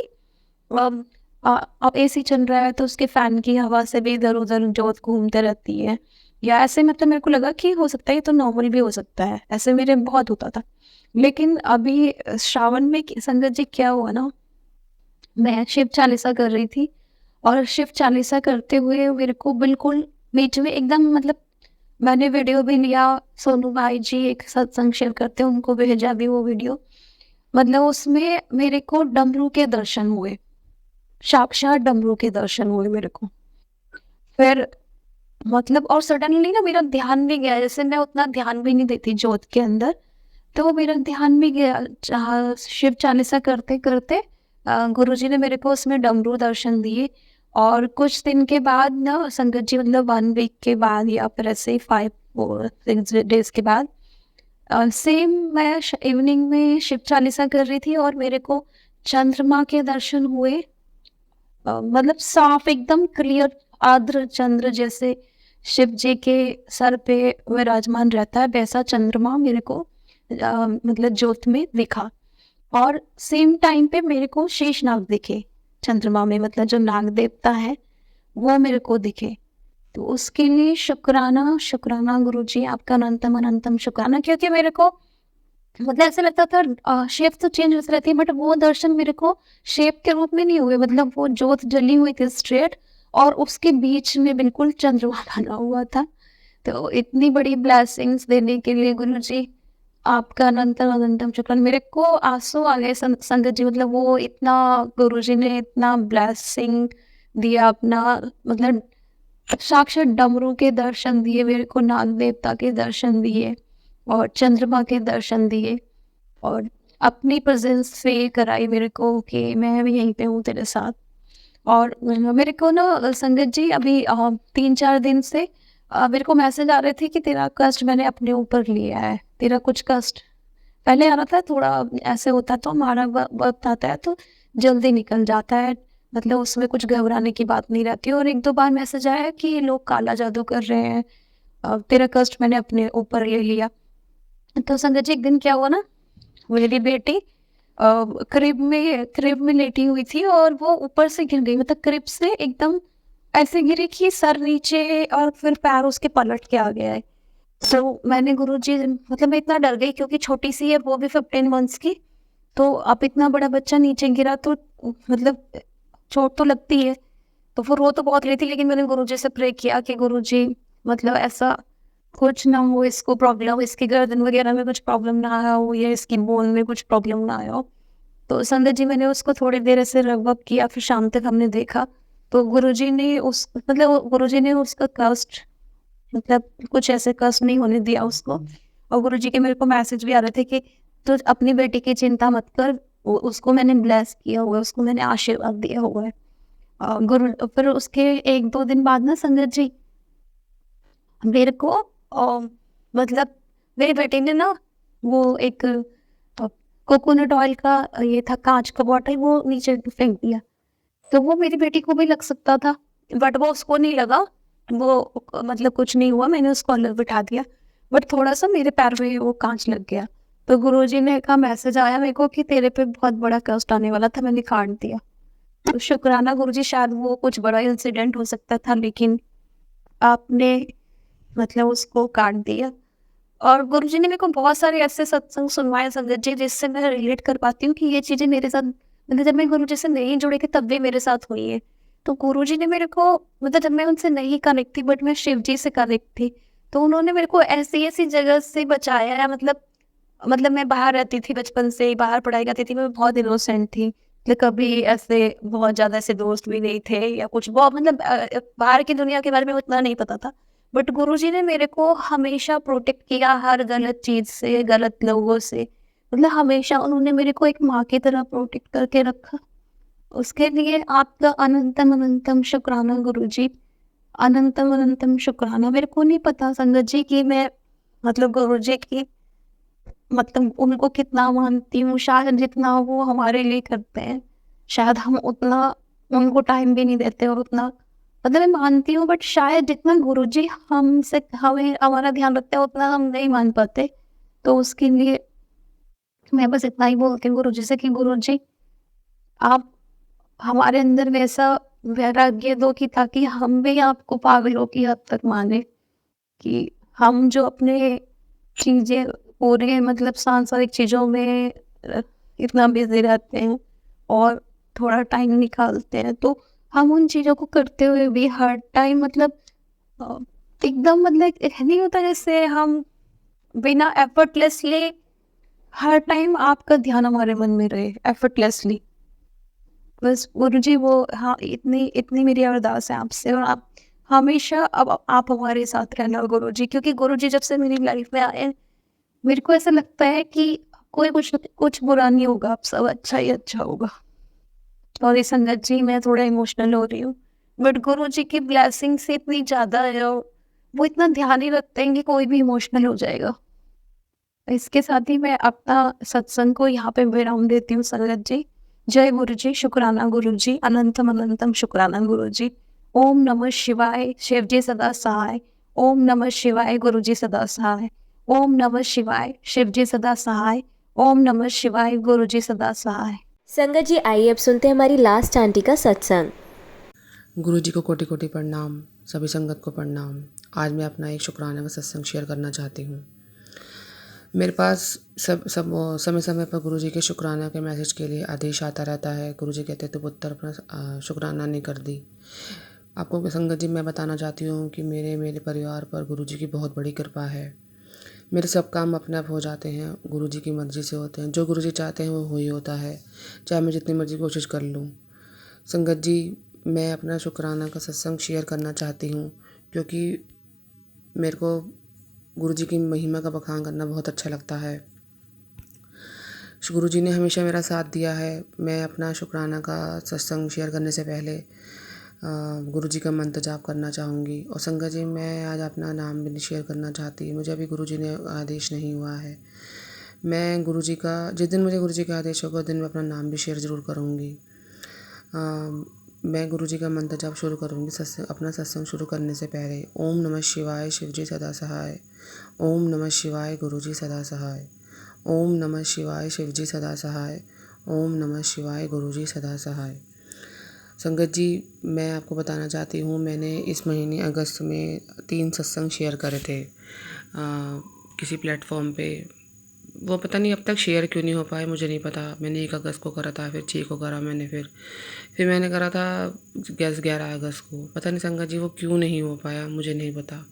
अम, अब एसी चल रहा है तो उसके फैन की हवा से भी इधर-उधर जोत घूमते रहती है, या ऐसे मतलब मेरे को लगा कि हो सकता है ये तो नॉर्मल भी हो सकता है। ऐसे मेरे बहुत होता था। लेकिन अभी श्रावण में संगत जी क्या हुआ ना, मैं शिव चालीसा कर रही थी और शिव चालीसा करते हुए मेरे को बिल्कुल बीच में एकदम मतलब मैंने वीडियो भी लिया। सोनू भाई जी एक सत्संग शेयर करते हैं, उनको भेजा भी वो वीडियो। मतलब उसमें मेरे को डमरू के दर्शन हुए, साक्षात डमरू के दर्शन हुए मेरे को। फिर मतलब और सडनली ना मेरा ध्यान भी गया, जैसे मैं उतना ध्यान भी नहीं देती जोत के अंदर। तो मेरा ध्यान भी गया, जहाँ शिव चालीसा करते-करते गुरुजी ने मेरे को उसमें डमरू दर्शन दिए। और कुछ दिन के बाद ना संगत जी, मतलब 1 वीक के बाद या फिर ऐसे ही 5 और 6 डेज़ के बाद सेम मैं इवनिंग में शिव चालीसा कर रही थी और मेरे को चंद्रमा के दर्शन हुए। मतलब साफ एकदम क्लियर आर्द्र चंद्र जैसे शिव जी के सर पे विराजमान रहता है, वैसा चंद्रमा मेरे को मतलब ज्योत में दिखा। और सेम टाइम पे मेरे को शेष नाग दिखे चंद्रमा में, मतलब जो नाग देवता है वो मेरे को दिखे। तो उसके लिए शुक्राना शुक्राना गुरुजी, आपका अनंतम अनंतम शुक्राना। क्योंकि मेरे को मतलब ऐसा लगता था शेप तो चेंज होती रहती है, बट वो दर्शन मेरे को शेप के रूप में नहीं हुए। मतलब वो जोत जली हुई थी स्ट्रेट, और उसके बीच में बिल्कुल चंद्रमा बना हुआ था। तो इतनी बड़ी ब्लेसिंग्स देने के लिए गुरुजी, आपका अनंतम अनंतम शुक्राना। मेरे को आंसू आ गए संगत जी। मतलब वो इतना गुरुजी ने इतना ब्लेसिंग दिया अपना, मतलब साक्षात डमरू के दर्शन दिए मेरे को, नाग देवता के दर्शन दिए और चंद्रमा के दर्शन दिए, और अपनी प्रेजेंस फील कराई मेरे को कि मैं भी यहीं पे हूँ तेरे साथ। और मेरे को ना संगत जी अभी 3-4 दिन से मेरे को मैसेज आ रहे थे कि तेरा कष्ट मैंने अपने ऊपर लिया है। तेरा कुछ कष्ट पहले आ रहा था, थोड़ा ऐसे होता तो हमारा वक्त आता है तो जल्दी निकल जाता है, मतलब उसमें कुछ घबराने की बात नहीं रहती। और 1-2 बार मैसेज आया कि ये लोग काला जादू कर रहे हैं, तेरा कष्ट मैंने अपने ऊपर ले लिया। तो संगत जी एक दिन क्या हुआ ना, मेरी बेटी क्रिब में लेटी हुई थी और वो ऊपर से गिर गई। मतलब क्रिब से एकदम ऐसे गिरी कि सर नीचे और फिर पैर उसके पलट के आ गया है। तो मैंने गुरुजी, मतलब मैं इतना डर गई क्योंकि छोटी सी है, वो भी 15 मंथ्स की। तो अब इतना बड़ा बच्चा नीचे गिरा तो मतलब चोट तो लगती है। तो फिर रो तो बहुत रही थी, लेकिन मैंने गुरुजी से प्रे किया कि गुरुजी मतलब ऐसा कुछ ना हो, इसको प्रॉब्लम, इसकी गर्दन वगैरह में कुछ प्रॉब्लम ना आया हो या इसकी बोन में कुछ प्रॉब्लम ना आया हो। तो संगत जी मैंने उसको थोड़ी देर ऐसे रब किया, फिर शाम तक हमने देखा तो गुरुजी ने गुरुजी ने उसका कष्ट, मतलब कुछ ऐसे कष्ट नहीं होने दिया उसको। और गुरुजी के मेरे को मैसेज भी आ रहे थे कि तू अपनी बेटी की चिंता मत कर, उसको मैंने ब्लेस किया हुआ है, उसको मैंने आशीर्वाद दिया हुआ है। गुरु फिर उसके 1-2 दिन बाद ना संगत जी मेरे को मतलब मेरी बेटी ने ना वो एक कोकोनट ऑयल का ये था कांच का बॉटल, वो नीचे फेंक दिया। तो वो मेरी बेटी को भी लग सकता था, बट वो उसको नहीं लगा। वो मतलब कुछ नहीं हुआ, मैंने उसको अंदर बिठा दिया, बट थोड़ा-सा मेरे पैर में वो काँच लग गया। तो गुरुजी ने का मैसेज आया मेरे को कि तेरे पे बहुत बड़ा कष्ट आने वाला था, मैंने काट दिया। तो शुक्राना गुरुजी, शायद वो कुछ बड़ा इंसिडेंट हो सकता था, लेकिन आपने मतलब उसको काट दिया। और गुरुजी ने मेरे को बहुत सारे ऐसे सत्संग सुनवाए संगत जी, जिससे मैं रिलेट कर पाती हूँ कि ये चीज़ें मेरे साथ, मतलब जब मैं गुरुजी से नहीं जुड़ी थी तब भी मेरे साथ हुई है। तो गुरुजी ने मेरे को, मतलब जब मैं उनसे नहीं कनेक्ट थी बट मैं शिव जी से कनेक्ट थी, तो उन्होंने मेरे को ऐसी-ऐसी जगह से बचाया है। मतलब मैं बाहर रहती थी, बचपन से ही बाहर पढ़ाई करती थी, मैं बहुत इनोसेंट थी। मतलब कभी ऐसे बहुत ज़्यादा ऐसे दोस्त भी नहीं थे या कुछ, बहुत मतलब बाहर की दुनिया के बारे में उतना नहीं पता था। बट गुरुजी ने मेरे को हमेशा प्रोटेक्ट किया हर गलत चीज़ से, गलत लोगों से। मतलब हमेशा उन्होंने मेरे को एक माँ की तरह प्रोटेक्ट करके रखा। उसके लिए आपका अनंतम अनंतम शुक्राना गुरुजी। अनंतम अनंतम शुक्राना। मेरे को नहीं पता संगत जी कि मैं मतलब गुरुजी की मतलब उनको कितना मानती हूँ। शायद जितना वो हमारे लिए करते हैं, शायद हम उतना उनको टाइम भी नहीं देते, और उतना मतलब मैं मानती हूँ, बट शायद जितना गुरुजी हमसे हमें हमारा ध्यान रखते हैं उतना हम नहीं मान पाते। तो उसके लिए मैं बस इतना ही बोलती हूँ गुरुजी से कि गुरुजी, आप हमारे अंदर वैसा वैराग्य दो कि ताकि हम भी आपको पागलों की हद तक माने, कि हम जो अपने चीज़ें पूरे मतलब सांसारिक चीज़ों में इतना बिज़ी रहते हैं और थोड़ा टाइम निकालते हैं, तो हम उन चीज़ों को करते हुए भी हर टाइम मतलब अ, एकदम मतलब एक नहीं होता जैसे हम बिना एफर्टलेसली हर टाइम आपका ध्यान हमारे मन में रहे एफर्टलेसली। बस गुरुजी वो, हाँ, इतनी इतनी मेरी अरदास है आपसे, और आप हमेशा अब आप हमारे साथ रहना गुरुजी, क्योंकि गुरुजी जब से मेरी लाइफ में आए हैं, मेरे को ऐसा लगता है कि कोई कुछ कुछ बुरा नहीं होगा, अब सब अच्छा ही अच्छा होगा। सॉरी संगत जी, मैं थोड़ा इमोशनल हो रही हूँ, बट गुरुजी की ब्लेसिंग्स इतनी ज़्यादा है, और वो इतना ध्यान ही रखते हैं कि कोई भी इमोशनल हो जाएगा। इसके साथ ही मैं अपना सत्संग को यहाँ पे विराम देती हूँ संगत जी। जय गुरु जी, शुक्राना गुरु जी, अनंतम अनंतम शुक्राना गुरु जी। ओम नमः शिवाय, शिव जी सदा सहाय। ओम नमः शिवाय, गुरु जी सदा सहाय। ओम नमः शिवाय, शिव जी सदा सहाय। ओम नमः शिवाय, गुरु जी सदा सहाय।
संगत जी, आइए अब सुनते हैं हमारी लास्ट आंटी का सत्संग।
गुरु जी को कोटि कोटि प्रणाम, सभी संगत को प्रणाम। आज मैं अपना एक शुक्राना का सत्संग शेयर करना चाहती हूँ। मेरे पास सब सब समय समय पर गुरु जी के शुक्राना के मैसेज के लिए आदेश आता रहता है। गुरु जी कहते तो पुत्र अपना शुक्राना नहीं कर दी। आपको संगत जी मैं बताना चाहती हूँ कि मेरे परिवार पर गुरु जी की बहुत बड़ी कृपा है। मेरे सब काम अपने आप हो जाते हैं, गुरु जी की मर्ज़ी से होते हैं। जो गुरु जी चाहते हैं वो ही होता है, चाहे मैं जितनी मर्ज़ी कोशिश कर लूँ। संगत जी, मैं अपना शुक्राना का सत्संग शेयर करना चाहती हूँ, क्योंकि मेरे को गुरु जी की महिमा का बखान करना बहुत अच्छा लगता है। गुरु जी ने हमेशा मेरा साथ दिया है। मैं अपना शुक्राना का सत्संग शेयर करने से पहले गुरु जी का मंत्र जाप करना चाहूँगी। और संगत जी, मैं आज अपना नाम भी नहीं शेयर करना चाहती, मुझे अभी गुरु जी ने आदेश नहीं हुआ है। मैं गुरु जी का जिस दिन मुझे गुरु जी का आदेश होगा उस दिन मैं अपना नाम भी शेयर ज़रूर करूँगी। मैं गुरु जी का मंत्र जाप शुरू करूँगी अपना सत्संग शुरू करने से पहले। ओम नमः शिवाय, शिव जी सदा सहाय। ओम नमः शिवाय, गुरु जी सदा सहाय। ओम नमः शिवाय, शिव जी सदा सहाय। ओम नमः शिवाय, गुरु जी सदा सहाय। संगत जी, मैं आपको बताना चाहती हूँ, मैंने इस महीने अगस्त में 3 सत्संग शेयर करे थे किसी प्लेटफॉर्म पे। वो पता नहीं अब तक शेयर क्यों नहीं हो पाए, मुझे नहीं पता। मैंने 1 अगस्त को करा था, फिर 6 को करा मैंने, फिर मैंने करा था 11 अगस्त को। पता नहीं संगत जी वो क्यों नहीं हो पाया, मुझे नहीं पता।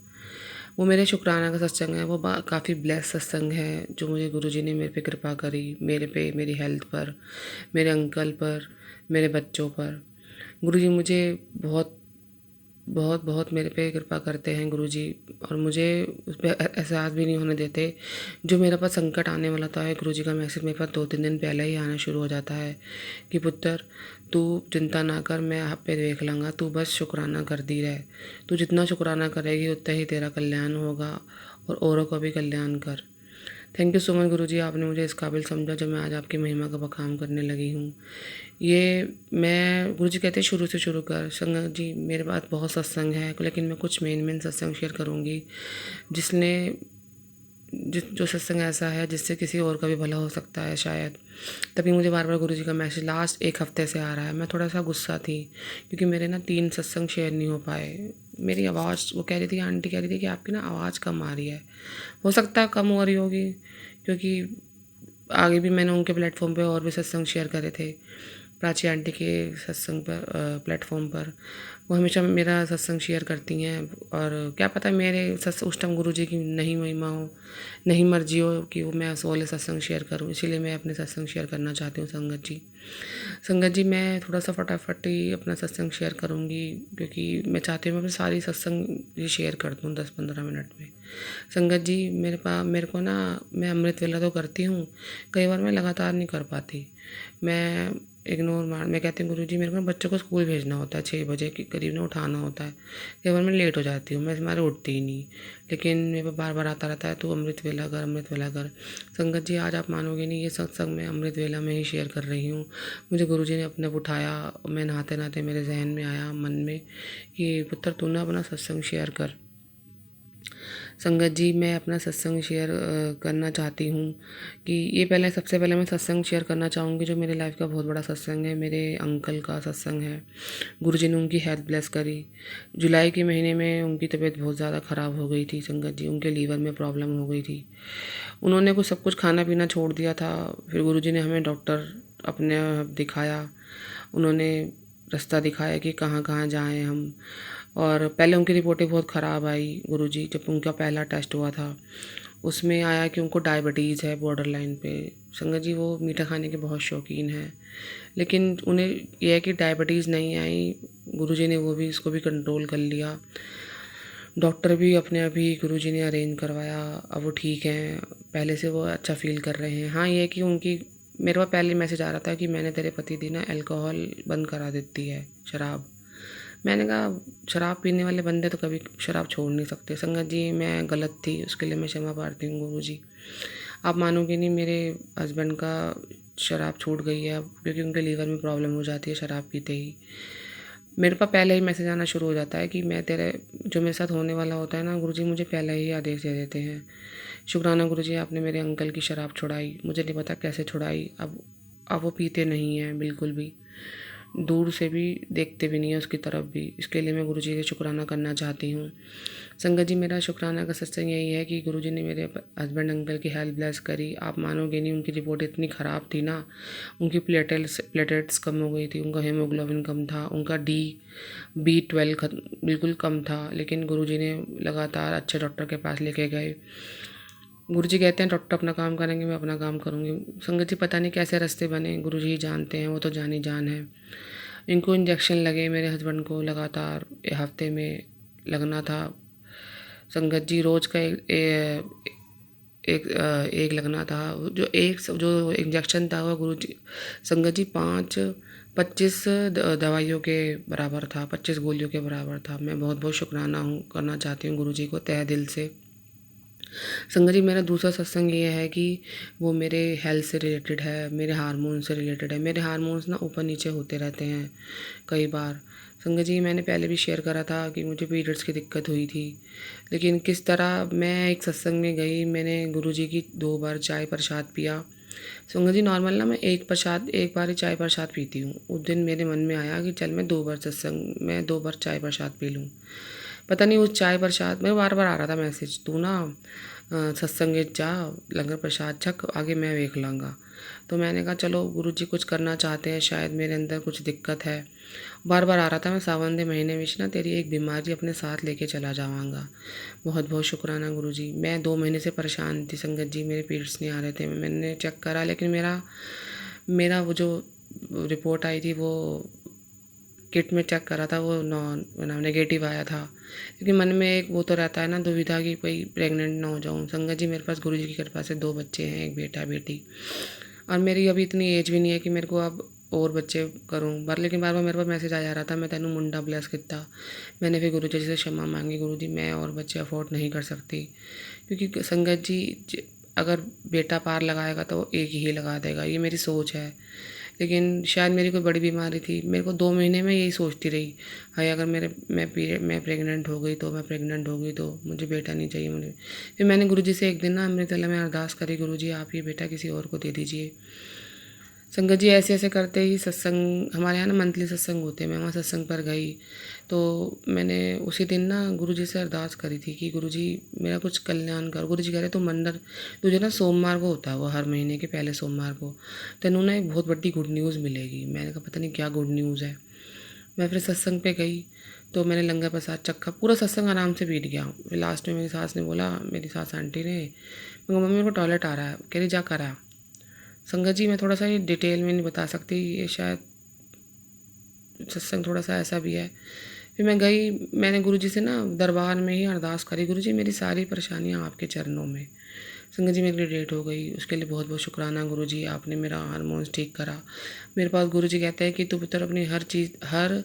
वो मेरे शुक्राना का सत्संग है, वो काफ़ी ब्लेस सत्संग है, जो मुझे गुरुजी ने मेरे पे कृपा करी, मेरे पे, मेरी हेल्थ पर, मेरे अंकल पर, मेरे बच्चों पर। गुरुजी मुझे बहुत बहुत बहुत मेरे पे कृपा करते हैं गुरुजी, और मुझे उस पर एहसास भी नहीं होने देते। जो मेरे पास संकट आने वाला था है, गुरुजी का मैसेज मेरे पास 2-3 दिन पहले ही आना शुरू हो जाता है कि पुत्र, तू चिंता ना कर, मैं आप पे देख लूँगा, तू बस शुक्राना करती रह। तू जितना शुक्राना करेगी उतना ही तेरा कल्याण होगा, और औरों का भी कल्याण कर। थैंक यू सो मच गुरुजी, आपने मुझे इस काबिल समझा जो मैं आज आपकी महिमा का बखान करने लगी हूँ। ये मैं गुरुजी कहते हैं शुरू से शुरू कर। संगत जी, मेरे पास बहुत सत्संग है, लेकिन मैं कुछ मेन सत्संग शेयर करूँगी जिसने जो सत्संग ऐसा है जिससे किसी और का भी भला हो सकता है शायद। तभी मुझे बार बार गुरुजी का मैसेज लास्ट 1 हफ्ते से आ रहा है। मैं थोड़ा सा गुस्सा थी क्योंकि मेरे ना 3 सत्संग शेयर नहीं हो पाए। मेरी आवाज़, वो कह रही थी, आंटी कह रही थी कि आपकी ना आवाज़ कम आ रही है। हो सकता है कम हो रही होगी क्योंकि आगे भी मैंने उनके प्लेटफॉर्म पे और भी सत्संग शेयर करे थे, प्राची आंटी के सत्संग पर, प्लेटफॉर्म पर। वो हमेशा मेरा सत्संग शेयर करती हैं और क्या पता मेरे उस टाइम गुरुजी की नहीं महिमा हो, नहीं मर्जी हो कि वो मैं उस वाले सत्संग शेयर करूं, इसीलिए मैं अपने सत्संग शेयर करना चाहती हूँ। संगत जी, मैं थोड़ा सा फटाफट ही अपना सत्संग शेयर करूँगी क्योंकि मैं चाहती हूँ मैं अपनी सारी सत्संग ये शेयर कर दूँ 10-15 मिनट में। संगत जी, मेरे को ना, मैं अमृत वेला तो करती हूँ, कई बार मैं लगातार नहीं कर पाती। मैं कहती हूँ गुरुजी मेरे को ना बच्चों को स्कूल भेजना होता है, 6 बजे के करीब ना उठाना होता है। कई बार मैं लेट हो जाती हूँ, मैं तुम्हारे उठती ही नहीं, लेकिन मेरे पास बार बार आता रहता है, तू अमृत वेला कर, अमृत वेला कर। संगत जी, आज आप मानोगे नहीं, ये सत्संग मैं अमृत वेला में ही शेयर कर रही हूँ। मुझे गुरुजी ने अपने उठाया, मैं नहाते नहाते मेरे जहन में आया, मन में, कि पुत्र तू ना अपना सत्संग शेयर कर। संगत जी, मैं अपना सत्संग शेयर करना चाहती हूँ कि सबसे पहले मैं सत्संग शेयर करना चाहूँगी जो मेरे लाइफ का बहुत बड़ा सत्संग है, मेरे अंकल का सत्संग है। गुरुजी ने उनकी हेल्थ ब्लेस करी। जुलाई के महीने में उनकी तबीयत बहुत ज़्यादा ख़राब हो गई थी। संगत जी, उनके लीवर में प्रॉब्लम हो गई थी। उन्होंने सब कुछ खाना पीना छोड़ दिया था। फिर गुरुजी ने हमें डॉक्टर अपने दिखाया, उन्होंने रास्ता दिखाया कि कहाँ कहाँ जाएँ हम। और पहले उनकी रिपोर्टें बहुत ख़राब आई गुरुजी, जब उनका पहला टेस्ट हुआ था उसमें आया कि उनको डायबिटीज़ है बॉर्डर लाइन पे। संगत जी, वो मीठा खाने के बहुत शौकीन हैं, लेकिन उन्हें यह है कि डायबिटीज़ नहीं आई। गुरुजी ने इसको भी कंट्रोल कर लिया। डॉक्टर भी अपने अभी गुरुजी ने अरेंज करवाया, अब वो ठीक हैं, पहले से वो अच्छा फ़ील कर रहे हैं। हाँ, ये है कि उनकी, मेरे पास पहले मैसेज आ रहा था कि मैंने तेरे पति दी ना अल्कोहल बंद करा देती है, शराब। मैंने कहा शराब पीने वाले बंदे तो कभी शराब छोड़ नहीं सकते। संगत जी, मैं गलत थी, उसके लिए मैं क्षमा प्रार्थी हूँ गुरुजी। आप मानोगे नहीं, मेरे हस्बैंड का शराब छूट गई है अब, क्योंकि उनके लीवर में प्रॉब्लम हो जाती है शराब पीते ही। मेरे पास पहले ही मैसेज आना शुरू हो जाता है कि मैं तेरे, जो मेरे साथ होने वाला होता है ना, गुरुजी मुझे पहले ही आदेश दे देते हैं। शुक्राना गुरुजी, आपने मेरे अंकल की शराब छुड़ाई, मुझे नहीं पता कैसे छुड़ाई। अब वो पीते नहीं हैं बिल्कुल भी, दूर से भी देखते भी नहीं है उसकी तरफ भी। इसके लिए मैं गुरुजी का शुक्राना करना चाहती हूँ। संगत जी, मेरा शुक्राना का सत्संग यही है कि गुरुजी ने मेरे हस्बैंड अंकल की हेल्थ ब्लेस करी। आप मानोगे नहीं, उनकी रिपोर्ट इतनी ख़राब थी ना, उनकी प्लेटलेट्स कम हो गई थी, उनका हीमोग्लोबिन कम था, उनका B12 बिल्कुल कम था, लेकिन गुरुजी ने लगातार अच्छे डॉक्टर के पास लेके गए। गुरुजी कहते हैं डॉक्टर अपना काम करेंगे, मैं अपना काम करूँगी। संगत जी, पता नहीं कैसे रास्ते बने, गुरुजी ही जानते हैं, वो तो जानी जान है। इनको इंजेक्शन लगे मेरे हस्बैंड को लगातार हफ्ते में लगना था। संगत जी, रोज़ का एक लगना था। जो इंजेक्शन था वो गुरुजी, संगत जी, 25 दवाइयों के बराबर था, 25 गोलियों के बराबर था। मैं बहुत बहुत शुक्राना करना चाहती हूँ गुरुजी को तहे दिल से। संगत जी, मेरा दूसरा सत्संग ये है कि वो मेरे हेल्थ से रिलेटेड है, मेरे हार्मोन से रिलेटेड है। मेरे हार्मोन्स ना ऊपर नीचे होते रहते हैं कई बार। संगत जी, मैंने पहले भी शेयर करा था कि मुझे पीरियड्स की दिक्कत हुई थी, लेकिन किस तरह मैं एक सत्संग में गई, मैंने गुरुजी की 2 बार चाय प्रसाद पिया। संगत जी, नॉर्मल ना मैं एक बार ही चाय प्रसाद पीती हूँ। उस दिन मेरे मन में आया कि चल मैं 2 बार चाय प्रसाद पी लूँ। पता नहीं उस चाय प्रसाद में बार बार आ रहा था मैसेज, तू ना सत्संग जा, लंगर प्रसाद छक, आगे मैं देख लाँगा। तो मैंने कहा चलो गुरुजी कुछ करना चाहते हैं, शायद मेरे अंदर कुछ दिक्कत है। बार बार आ रहा था, मैं सावन के महीने में ना तेरी एक बीमारी अपने साथ लेके चला जाऊँगा। बहुत बहुत शुक्राना गुरुजी। मैं 2 महीने से परेशान थी संगत जी, मेरे पीरियड्स नहीं आ रहे थे। मैंने चेक करा, लेकिन मेरा वो जो रिपोर्ट आई थी, वो किट में चेक करा था, वो नेगेटिव आया था। क्योंकि मन में एक वो तो रहता है ना, दुविधा कि भाई प्रेग्नेंट ना हो जाऊँ। संगत जी, मेरे पास गुरुजी की कृपा से 2 बच्चे हैं, एक बेटा बेटी, और मेरी अभी इतनी एज भी नहीं है कि मेरे को अब और बच्चे करूँ। लेकिन बार बार मेरे पास मैसेज आ जा रहा था, मैं तेनू मुंडा ब्लेस किया। मैंने फिर गुरुजी से क्षमा मांगी, गुरुजी मैं और बच्चे अफोर्ड नहीं कर सकती। क्योंकि संगत जी, अगर बेटा पार लगाएगा तो एक ही लगा देगा, ये मेरी सोच है। लेकिन शायद मेरी कोई बड़ी बीमारी थी, मेरे को 2 महीने में यही सोचती रही, हाय अगर मैं प्रेग्नेंट हो गई तो मुझे बेटा नहीं चाहिए मुझे। फिर मैंने गुरुजी से एक दिन ना अमृतवेला में अरदास करी, गुरुजी आप ये बेटा किसी और को दे दीजिए। संगत जी ऐसे ऐसे करते ही सत्संग, हमारे यहाँ ना मंथली सत्संग होते हैं, मैं वहाँ सत्संग पर गई तो मैंने उसी दिन ना गुरुजी से अरदास करी थी कि गुरुजी मेरा कुछ कल्याण कर। गुरुजी कह रहे तुम मंदिर, तुझे ना सोमवार को होता है वो, हर महीने के पहले सोमवार को तेनों ना एक बहुत बड़ी गुड न्यूज़ मिलेगी। मैंने कहा पता नहीं क्या गुड न्यूज़ है। मैं फिर सत्संग पे गई तो मैंने लंगर प्रसाद चखा, पूरा सत्संग आराम से बीत गया। फिर लास्ट में मेरी सास ने बोला, मेरी सास आंटी ने, मैं कहा मम्मी मेरे को टॉयलेट आ रहा है, कह रही जा कर आ। संगत जी मैं थोड़ा सा ये डिटेल में नहीं बता सकती, ये शायद सत्संग थोड़ा सा ऐसा भी है। फिर मैं गई, मैंने गुरुजी से ना दरबार में ही अरदास करी, गुरुजी मेरी सारी परेशानियां आपके चरणों में। संगत जी मेरी डेट हो गई, उसके लिए बहुत बहुत शुक्राना गुरुजी, आपने मेरा हार्मोन्स ठीक करा। मेरे पास गुरुजी कहते हैं कि तू पुत्र अपनी हर चीज़, हर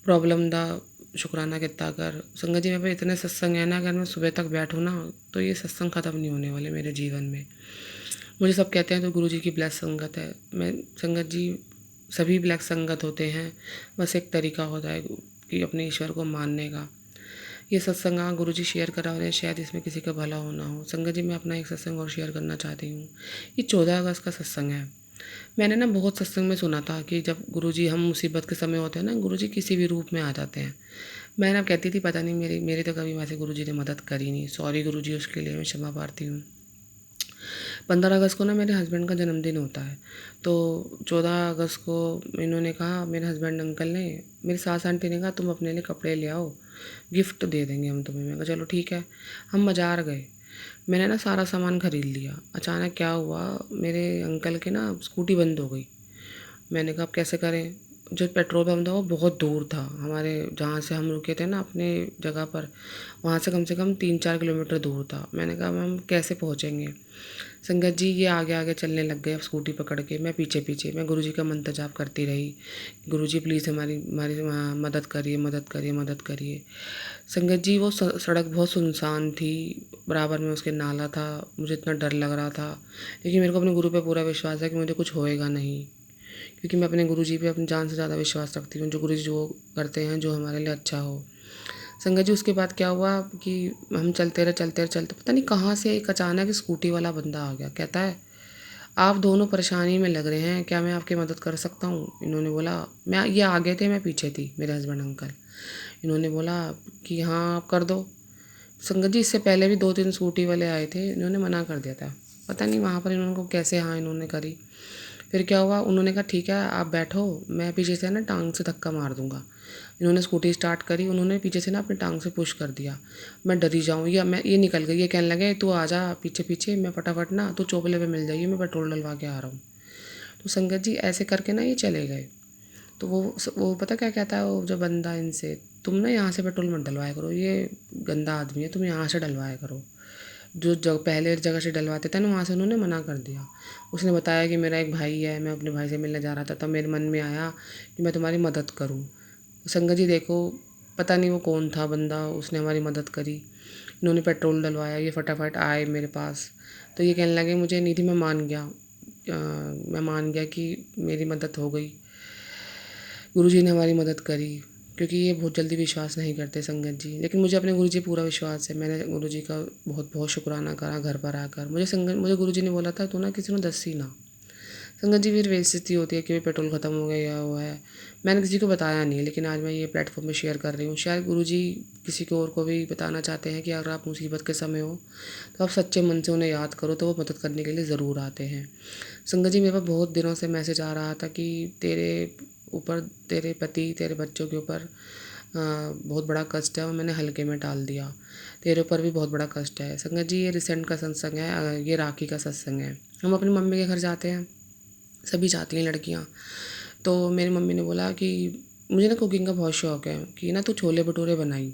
प्रॉब्लम दा शुक्राना कितना कर। संगत जी मेरे पे इतने सत्संग है ना, अगर मैं सुबह तक बैठूँ ना तो ये सत्संग ख़त्म नहीं होने वाले मेरे जीवन में। मुझे सब कहते हैं तो गुरुजी की ब्लेस संगत है। मैं संगत जी सभी ब्लैक संगत होते हैं, बस एक तरीका होता है कि अपने ईश्वर को मानने का। ये सत्संग गुरुजी शेयर करा रहे हैं, शायद इसमें किसी का भला होना हो। संगत जी मैं अपना एक सत्संग और शेयर करना चाहती हूँ। ये 14 अगस्त का सत्संग है। मैंने ना बहुत सत्संग में सुना था कि जब गुरुजी, हम मुसीबत के समय होते हैं ना, गुरुजी किसी भी रूप में आ जाते हैं। मैं ना कहती थी पता नहीं मेरी मेरी तो कभी वैसे गुरुजी ने मदद करी नहीं, सॉरी गुरुजी, उसके लिए मैं क्षमा प्रार्थी हूँ। 15 अगस्त को ना मेरे हस्बैंड का जन्मदिन होता है, तो 14 अगस्त को इन्होंने कहा, मेरे हस्बैंड अंकल ने, मेरी सास आंटी ने कहा तुम अपने लिए कपड़े ले आओ, गिफ्ट दे देंगे हम तुम्हें। मैं कहा चलो ठीक है। हम बाज़ार गए, मैंने ना सारा सामान ख़रीद लिया। अचानक क्या हुआ, मेरे अंकल के ना स्कूटी बंद हो गई। मैंने कहा अब कैसे करें। जो पेट्रोल पंप था वो बहुत दूर था, हमारे जहाँ से हम रुके थे ना अपने जगह पर, वहाँ से कम 3-4 किलोमीटर दूर था। मैंने कहा हम कैसे पहुँचेंगे। संगत जी ये आगे आगे चलने लग गए स्कूटी पकड़ के, मैं पीछे पीछे। मैं गुरुजी का मंत्र जाप करती रही, गुरुजी प्लीज़ हमारी हमारी मदद करिए, मदद करिए, मदद करिए। संगत जी वो सड़क बहुत सुनसान थी, बराबर में उसके नाला था, मुझे इतना डर लग रहा था, लेकिन मेरे को अपने गुरु पे पूरा विश्वास है कि मुझे कुछ होएगा नहीं, क्योंकि मैं अपने गुरुजी पे अपनी जान से ज़्यादा विश्वास रखती हूँ। जो गुरुजी जो करते हैं, जो हमारे लिए अच्छा हो। संगत जी उसके बाद क्या हुआ कि हम चलते रहे, पता नहीं कहाँ से एक अचानक स्कूटी वाला बंदा आ गया, कहता है आप दोनों परेशानी में लग रहे हैं, क्या मैं आपकी मदद कर सकता हूँ। इन्होंने बोला, मैं ये आगे थे मैं पीछे थी, मेरे हस्बैंड अंकल। इन्होंने बोला कि हाँ आप कर दो। संगत जी इससे पहले भी 2-3 स्कूटी वाले आए थे, इन्होंने मना कर दिया था, पता नहीं वहाँ पर इन्होंने को कैसे हाँ इन्होंने करी। फिर क्या हुआ, उन्होंने कहा ठीक है आप बैठो, मैं पीछे से ना टांग से धक्का मार दूंगा। इन्होंने स्कूटी स्टार्ट करी, उन्होंने पीछे से ना अपनी टांग से पुश कर दिया। मैं डरी जाऊँ, या मैं ये निकल गई, ये कहने लगे तू आ जा पीछे पीछे, मैं फटाफट ना तू चोपले पे मिल जाइए, मैं पेट्रोल डलवा के आ रहा हूँ। तो संगत जी ऐसे करके ना ये चले गए। तो वो पता क्या कहता है वो जो बंदा इनसे, तुम ना यहाँ से पेट्रोल मत डलवाया करो, ये गंदा आदमी है, तुम यहाँ से डलवाया करो। जो जगह पहले जगह से डलवाते थे ना, वहाँ से उन्होंने मना कर दिया। उसने बताया कि मेरा एक भाई है, मैं अपने भाई से मिलने जा रहा था, तब मेरे मन में आया कि मैं तुम्हारी मदद करूँ। संगत जी देखो, पता नहीं वो कौन था बंदा, उसने हमारी मदद करी। इन्होंने पेट्रोल डलवाया, ये फटाफट आए मेरे पास। तो ये कहने लगे मुझे नहीं थी, मैं मान गया, मैं मान गया कि मेरी मदद हो गई, गुरुजी ने हमारी मदद करी। क्योंकि ये बहुत जल्दी विश्वास नहीं करते संगत जी, लेकिन मुझे अपने गुरुजी पूरा विश्वास है। मैंने गुरुजी का बहुत बहुत शुक्राना करा घर पर आकर। मुझे गुरुजी ने बोला था तू ना किसी ने दसी ना। संगत जी फिर बेइज्जती होती है कि भाई पेट्रोल ख़त्म हो गया या हुआ है। मैंने किसी को बताया नहीं, लेकिन आज मैं ये प्लेटफॉर्म पे शेयर कर रही हूँ। शायद गुरुजी किसी को और को भी बताना चाहते हैं कि अगर आप मुसीबत के समय हो तो आप सच्चे मन से उन्हें याद करो, तो वो मदद करने के लिए ज़रूर आते हैं। संगत जी मेरे पास बहुत दिनों से मैसेज आ रहा था कि तेरे ऊपर, तेरे पति, तेरे बच्चों के ऊपर बहुत बड़ा कष्ट है और मैंने हल्के में टाल दिया, तेरे ऊपर भी बहुत बड़ा कष्ट है। संगत जी ये रिसेंट का सत्संग है, ये राखी का सत्संग है। हम अपनी मम्मी के घर जाते हैं, सभी जाती हैं लड़कियाँ। तो मेरी मम्मी ने बोला कि मुझे ना कुकिंग का बहुत शौक़ है कि ना तू छोले भटूरे बनाई।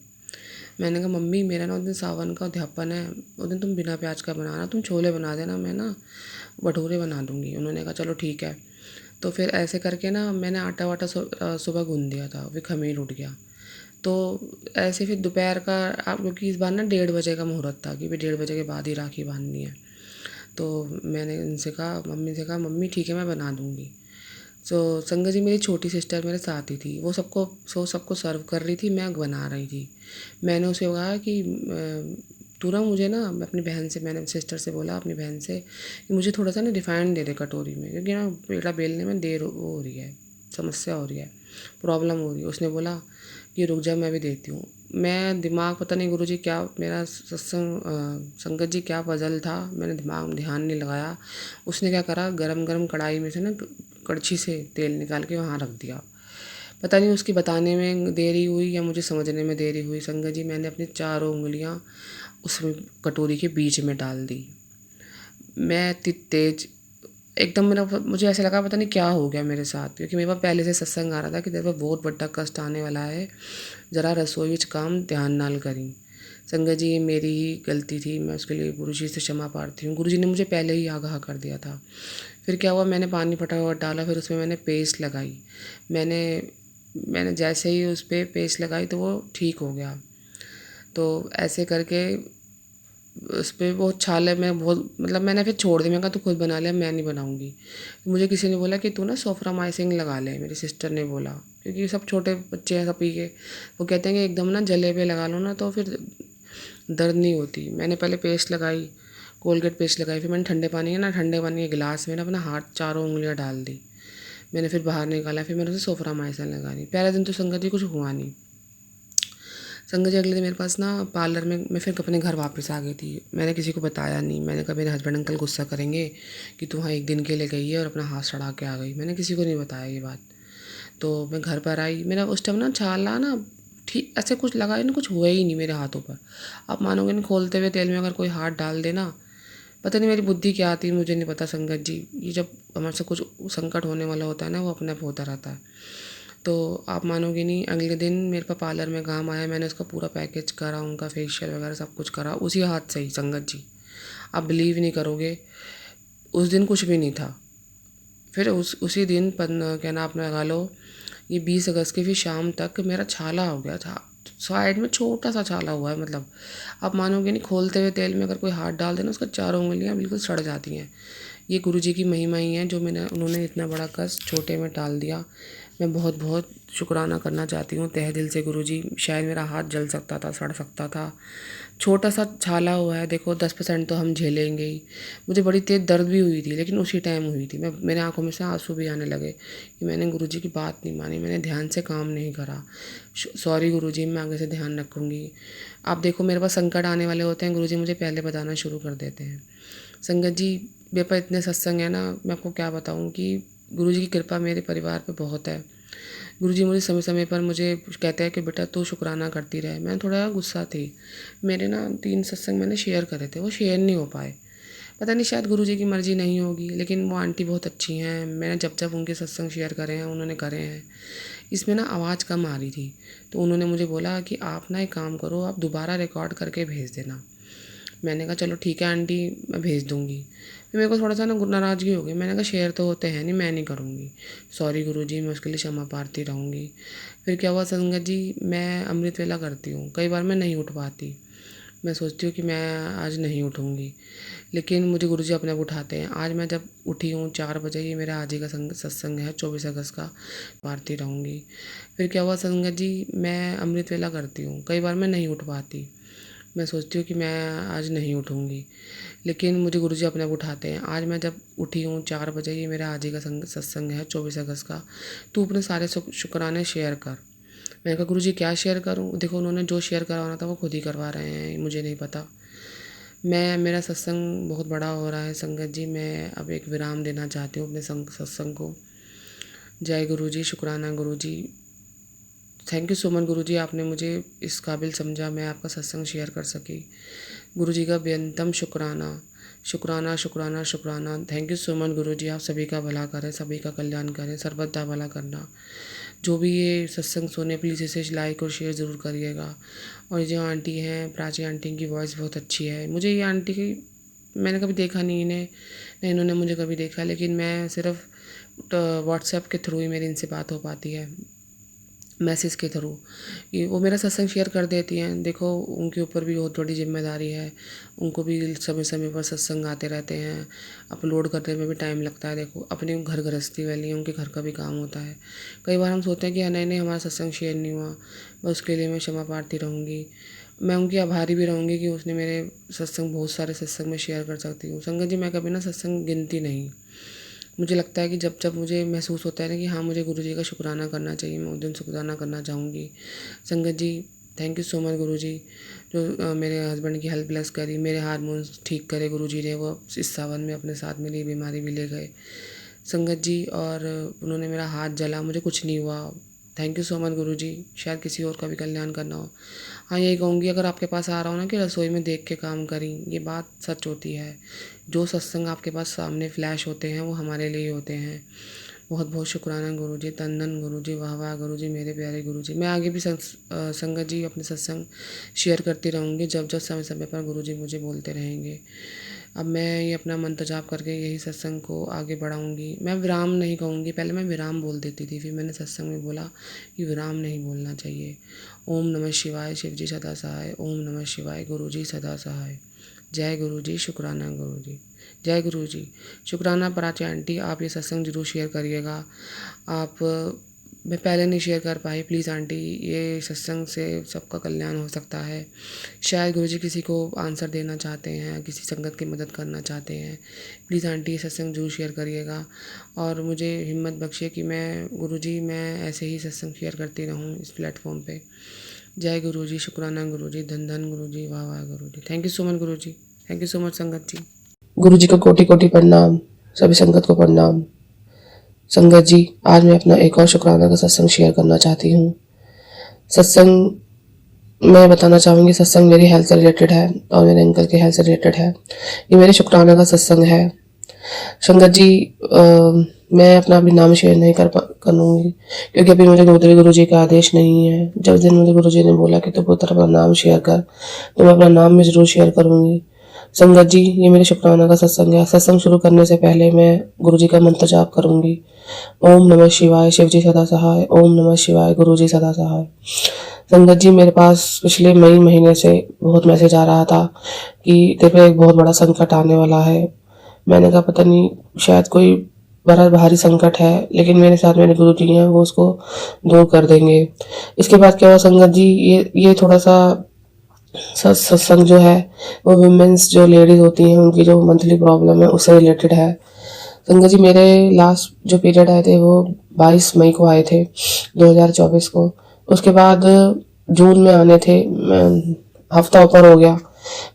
मैंने कहा मम्मी मेरा ना उस दिन सावन का अध्यापन है, उस दिन तुम बिना प्याज का बनाना, तुम छोले बना देना, मैं ना भटूरे बना दूँगी। उन्होंने कहा चलो ठीक है। तो फिर ऐसे करके ना मैंने आटा वाटा सुबह गूँध दिया था, फिर खमीर उठ गया। तो ऐसे फिर दोपहर का, आप क्योंकि इस बार ना 1:30 बजे का मुहूर्त था कि भाई 1:30 बजे के बाद ही राखी बांधनी है। तो मैंने उनसे कहा, मम्मी से कहा, मम्मी ठीक है मैं बना दूँगी। तो संगत जी मेरी छोटी सिस्टर मेरे साथ ही थी, वो सबको सर्व कर रही थी, मैं बना रही थी। मैंने उसे कहा कि तू ना मुझे ना, अपनी बहन से, मैंने सिस्टर से बोला अपनी बहन से कि मुझे थोड़ा सा ना रिफाइंड दे दे कटोरी में, क्योंकि ना पेड़ा बेलने में देर हो रही है, समस्या हो रही है, प्रॉब्लम हो रही है। उसने बोला कि रुक जा मैं भी देती हूँ। मैं दिमाग, पता नहीं गुरुजी क्या मेरा संगत जी क्या पजल था, मैंने ध्यान नहीं लगाया। उसने क्या करा, गरम गरम कढ़ाई में से ना कड़छी से तेल निकाल के वहाँ रख दिया। पता नहीं उसकी बताने में देरी हुई या मुझे समझने में देरी हुई, संगत जी मैंने अपनी चारों उंगलियाँ उसमें कटोरी के बीच में डाल दी। मैं इतनी तेज एकदम, मुझे ऐसा लगा पता नहीं क्या हो गया मेरे साथ, क्योंकि मेरे पास पहले से सत्संग आ रहा था कि तेरे पर बहुत बड़ा कष्ट आने वाला है, ज़रा रसोई विच काम ध्यान नाल करी। संगत जी ये मेरी ही गलती थी, मैं उसके लिए गुरुजी से क्षमा प्रार्थी हूँ। गुरुजी ने मुझे पहले ही आगाह कर दिया था। फिर क्या हुआ, मैंने पानी फटाफट डाला, फिर उसमें मैंने पेस्ट लगाई। मैंने मैंने जैसे ही उस पर पेस्ट लगाई तो वो ठीक हो गया। तो ऐसे करके उस पर वो छाले में बहुत, मतलब मैंने फिर छोड़ दी, मैं कहा तू खुद बना ले, मैं नहीं बनाऊँगी। मुझे किसी ने बोला कि तू ना सोफ्रामाइसिन लगा ले, मेरी सिस्टर ने बोला, क्योंकि सब छोटे बच्चे हैं सभी के, वो कहते हैं कि एकदम ना जले पे लगा लो ना तो फिर दर्द नहीं होती। मैंने पहले पेस्ट लगाई, कोलगेट पेस्ट लगाई, फिर मैंने ठंडे पानी के गिलास में ना अपना हाथ चारों उंगलियाँ डाल दी। मैंने फिर बाहर निकाला, फिर मैंने उसे सोफ्रामाइसिन लगा दी। पहले दिन तो संगत जी कुछ हुआ नहीं। संगत जी अगले दिन मेरे पास ना पार्लर में, मैं फिर अपने घर वापस आ गई थी। मैंने किसी को बताया नहीं, मैंने कहा मेरे हस्बैंड अंकल गुस्सा करेंगे कि तू वहाँ एक दिन के लिए गई है और अपना हाथ सड़ा के आ गई। मैंने किसी को नहीं बताया ये बात। तो मैं घर पर आई, मेरा उस टाइम ना छाला ना ठीक ऐसे कुछ लगा ही नहीं, कुछ हुआ ही नहीं मेरे हाथों पर। आप मानोगे नहीं, खोलते हुए तेल में अगर कोई हाथ डाल देना, पता नहीं मेरी बुद्धि क्या आती है, मुझे नहीं पता संगत जी। ये जब हमारे से कुछ संकट होने वाला होता है ना, वो अपने आप होता रहता है। तो आप मानोगे नहीं, अगले दिन मेरे पास पार्लर में काम आया, मैंने उसका पूरा पैकेज करा, उनका फेशियल वगैरह सब कुछ करा उसी हाथ से ही संगत जी। आप बिलीव नहीं करोगे, उस दिन कुछ भी नहीं था। फिर उसी दिन क्या नाम अपना लगा लो, ये 20 अगस्त की फिर शाम तक मेरा छाला हो गया था, साइड में छोटा सा छाला हुआ है। मतलब आप मानोगे नहीं, खोलते हुए तेल में अगर कोई हाथ डाल देना, उसका चारों उंगलियां बिल्कुल सड़ जाती हैं। ये गुरुजी की महिमा ही है, जो उन्होंने इतना बड़ा कष्ट छोटे में टाल दिया। मैं बहुत बहुत शुक्राना करना चाहती हूँ तहे दिल से गुरुजी। शायद मेरा हाथ जल सकता था, सड़ सकता था। छोटा सा छाला हुआ है, देखो 10% तो हम झेलेंगे ही। मुझे बड़ी तेज़ दर्द भी हुई थी, लेकिन उसी टाइम हुई थी। मेरे आंखों में से आंसू भी आने लगे कि मैंने गुरुजी की बात नहीं मानी, मैंने ध्यान से काम नहीं करा। सॉरी गुरुजी, मैं आगे से ध्यान रखूँगी। आप देखो मेरे पास संकट आने वाले होते हैं, गुरुजी मुझे पहले बताना शुरू कर देते हैं। संगत जी मेरे पास इतने सत्संग है ना, मैं आपको क्या बताऊँ कि गुरुजी की कृपा मेरे परिवार पे बहुत है। गुरुजी मुझे समय समय पर मुझे कहते हैं कि बेटा तू शुक्राना करती रहे। मैं थोड़ा गुस्सा थी, मेरे ना 3 सत्संग मैंने शेयर करे थे, वो शेयर नहीं हो पाए। पता नहीं शायद गुरुजी की मर्ज़ी नहीं होगी, लेकिन वो आंटी बहुत अच्छी हैं। मैंने जब जब उनके सत्संग शेयर करे हैं उन्होंने करे हैं। इसमें ना आवाज़ कम आ रही थी, तो उन्होंने मुझे बोला कि आप ना एक काम करो, आप दोबारा रिकॉर्ड करके भेज देना। मैंने कहा चलो ठीक है आंटी, मैं भेज दूँगी। फिर मेरे को थोड़ा सा ना नाराज़गी हो गई, मैंने कहा शेयर तो होते हैं नहीं, मैं नहीं करूँगी। सॉरी गुरुजी, मैं उसके लिए क्षमा प्रार्थी रहूँगी। फिर क्या हुआ संगत जी, मैं अमृत वेला करती हूँ, कई बार मैं नहीं उठ पाती। मैं सोचती हूँ कि मैं आज नहीं उठूँगी, लेकिन मुझे गुरुजी अपने आप उठाते हैं। आज मैं जब उठी हूँ 4 बजे, ये मेरा आज ही का सत्संग है 24 अगस्त का, भारती रहूँगी। फिर क्या हुआ संगत जी, मैं अमृत वेला करती हूँ, कई बार मैं नहीं उठ पाती। मैं सोचती हूँ कि मैं आज नहीं उठूँगी, लेकिन मुझे गुरुजी अपने आप उठाते हैं। आज मैं जब उठी हूँ 4 बजे, ये मेरा आज ही का सत्संग है 24 अगस्त का, तू अपने सारे शुक्राने शेयर कर। मैंने कहा गुरुजी क्या शेयर करूँ? देखो उन्होंने जो शेयर करवाना था वो खुद ही करवा रहे हैं, मुझे नहीं पता। मेरा सत्संग बहुत बड़ा हो रहा है संगत जी, मैं अब एक विराम देना चाहती हूँ अपने सत्संग को। जय गुरुजी, शुक्राना गुरुजी। थैंक यू सो मच गुरुजी, आपने मुझे इस काबिल समझा, मैं आपका सत्संग शेयर कर सकी। गुरुजी का बेअंतम शुक्राना, शुक्राना शुक्राना शुक्राना। थैंक यू सो मच गुरुजी, आप सभी का भला करें, सभी का कल्याण करें, सर्वदा भला करना। जो भी ये सत्संग सुने प्लीज़ इसे लाइक और शेयर ज़रूर करिएगा। और जो आंटी हैं, प्राची आंटी की वॉइस बहुत अच्छी है। मुझे ये आंटी की मैंने कभी देखा नहीं इन्हें, नहीं इन्होंने मुझे कभी देखा, लेकिन मैं सिर्फ व्हाट्सएप के थ्रू ही मेरी इनसे बात हो पाती है। मैसेज के थ्रू कि वो मेरा सत्संग शेयर कर देती हैं। देखो उनके ऊपर भी बहुत बड़ी जिम्मेदारी है, उनको भी समय समय पर सत्संग आते रहते हैं, अपलोड करने में भी टाइम लगता है। देखो अपने घर गृहस्थी वाली है, उनके घर का भी काम होता है। कई बार हम सोचते हैं कि नहीं नहीं हमारा सत्संग शेयर नहीं हुआ, बस उसके लिए मैं क्षमा प्रार्थी रहूँगी। मैं उनकी आभारी भी रहूँगी कि उसने मेरे सत्संग बहुत सारे सत्संग में शेयर कर सकती हूँ। संगत जी मैं कभी ना सत्संग गिनती नहीं। मुझे लगता है कि जब जब मुझे महसूस होता है ना कि हाँ मुझे गुरु जी का शुक्राना करना चाहिए, मैं उस दिन शुक्राना करना चाहूँगी। संगत जी थैंक यू सो मच गुरु जी, जो मेरे हस्बैंड की हेल्प ब्लेस करी, मेरे हार्मोन्स ठीक करे गुरु जी ने, वो इस सावन में अपने साथ मेरी बीमारी भी ले गए संगत जी। और उन्होंने मेरा हाथ जला, मुझे कुछ नहीं हुआ। थैंक यू सो मच गुरु जी, शायद किसी और का भी कल्याण करना हो। हाँ यही कहूँगी, अगर आपके पास आ रहा हो ना कि रसोई में देख के काम करी, ये बात सच होती है। जो सत्संग आपके पास सामने फ्लैश होते हैं वो हमारे लिए ही होते हैं। बहुत बहुत शुक्राना गुरु जी, तंदन गुरु जी, वाह वाह गुरु जी, मेरे प्यारे गुरु जी। मैं आगे भी संगत जी अपने सत्संग शेयर करती रहूँगी जब जब समय समय पर गुरु जी मुझे बोलते रहेंगे। अब मैं ये अपना मंत्र जाप करके यही सत्संग को आगे बढ़ाऊँगी। मैं विराम नहीं कहूँगी, पहले मैं विराम बोल देती थी, फिर मैंने सत्संग में बोला कि विराम नहीं बोलना चाहिए। ओम नमः शिवाय, शिव जी सदा सहाय। ओम नमः शिवाय, गुरु जी सदा सहाय। जय गुरु जी, शुक्राना गुरु जी, जय गुरु जी। शुक्राना प्राची आंटी, आप ये सत्संग जरूर शेयर करिएगा। आप मैं पहले नहीं शेयर कर पाई, प्लीज़ आंटी ये सत्संग से सबका कल्याण हो सकता है। शायद गुरु जी किसी को आंसर देना चाहते हैं, किसी संगत की मदद करना चाहते हैं। प्लीज़ आंटी ये सत्संग जरूर शेयर करिएगा और मुझे हिम्मत बख्शिए कि मैं गुरु जी मैं ऐसे ही सत्संग शेयर करती रहूँ इस प्लेटफॉर्म पे। जय गुरु जी, शुक्राना गुरु जी, धन धन गुरु जी, वाह वाह गुरु जी। Thank you so much Guru ji, thank you so much संगत जी। गुरु जी को कोटि कोटि प्रणाम, सभी संगत को प्रणाम। संगत जी आज मैं अपना एक और शुक्राना का सत्संग शेयर करना चाहती हूँ। सत्संग मैं बताना चाहूँगी, सत्संग मेरी हेल्थ से रिलेटेड है और मेरे अंकल के हेल्थ से रिलेटेड है। ये मेरे शुक्राना का सत्संग है। संगत जी मैं अपना अभी नाम शेयर नहीं करूँगी क्योंकि अभी मुझे गुरु जी का आदेश नहीं है। जब दिन मुझे गुरु जी ने बोला कि तू पुत्र अपना नाम शेयर कर, तो मैं अपना नाम भी ज़रूर शेयर करूँगी। संगत जी ये मेरे शुक्राना का सत्संग है। सत्संग शुरू करने से पहले मैं गुरु जी का मंत्र जाप करूँगी। ओम नमः शिवाय, शिव जी सदा सहाय। ओम नमः शिवाय, गुरु जी सदा सहाय। संगत जी मेरे पास पिछले मई महीने से बहुत मैसेज आ रहा था कि तेरे पे एक बहुत बड़ा संकट आने वाला है। मैंने कहा पता नहीं शायद कोई बड़ा भारी संकट है, लेकिन मेरे साथ मेरे गुरु जी हैं, वो उसको दूर कर देंगे। इसके बाद क्या हुआ संगत जी, ये थोड़ा सा सत्संग जो है वो वुमेन्स जो लेडीज होती हैं उनकी जो मंथली प्रॉब्लम है उससे रिलेटेड है। संगत जी मेरे लास्ट जो पीरियड आए थे वो 22 मई को आए थे 2024 को। उसके बाद जून में आने थे, हफ्ता ऊपर हो गया।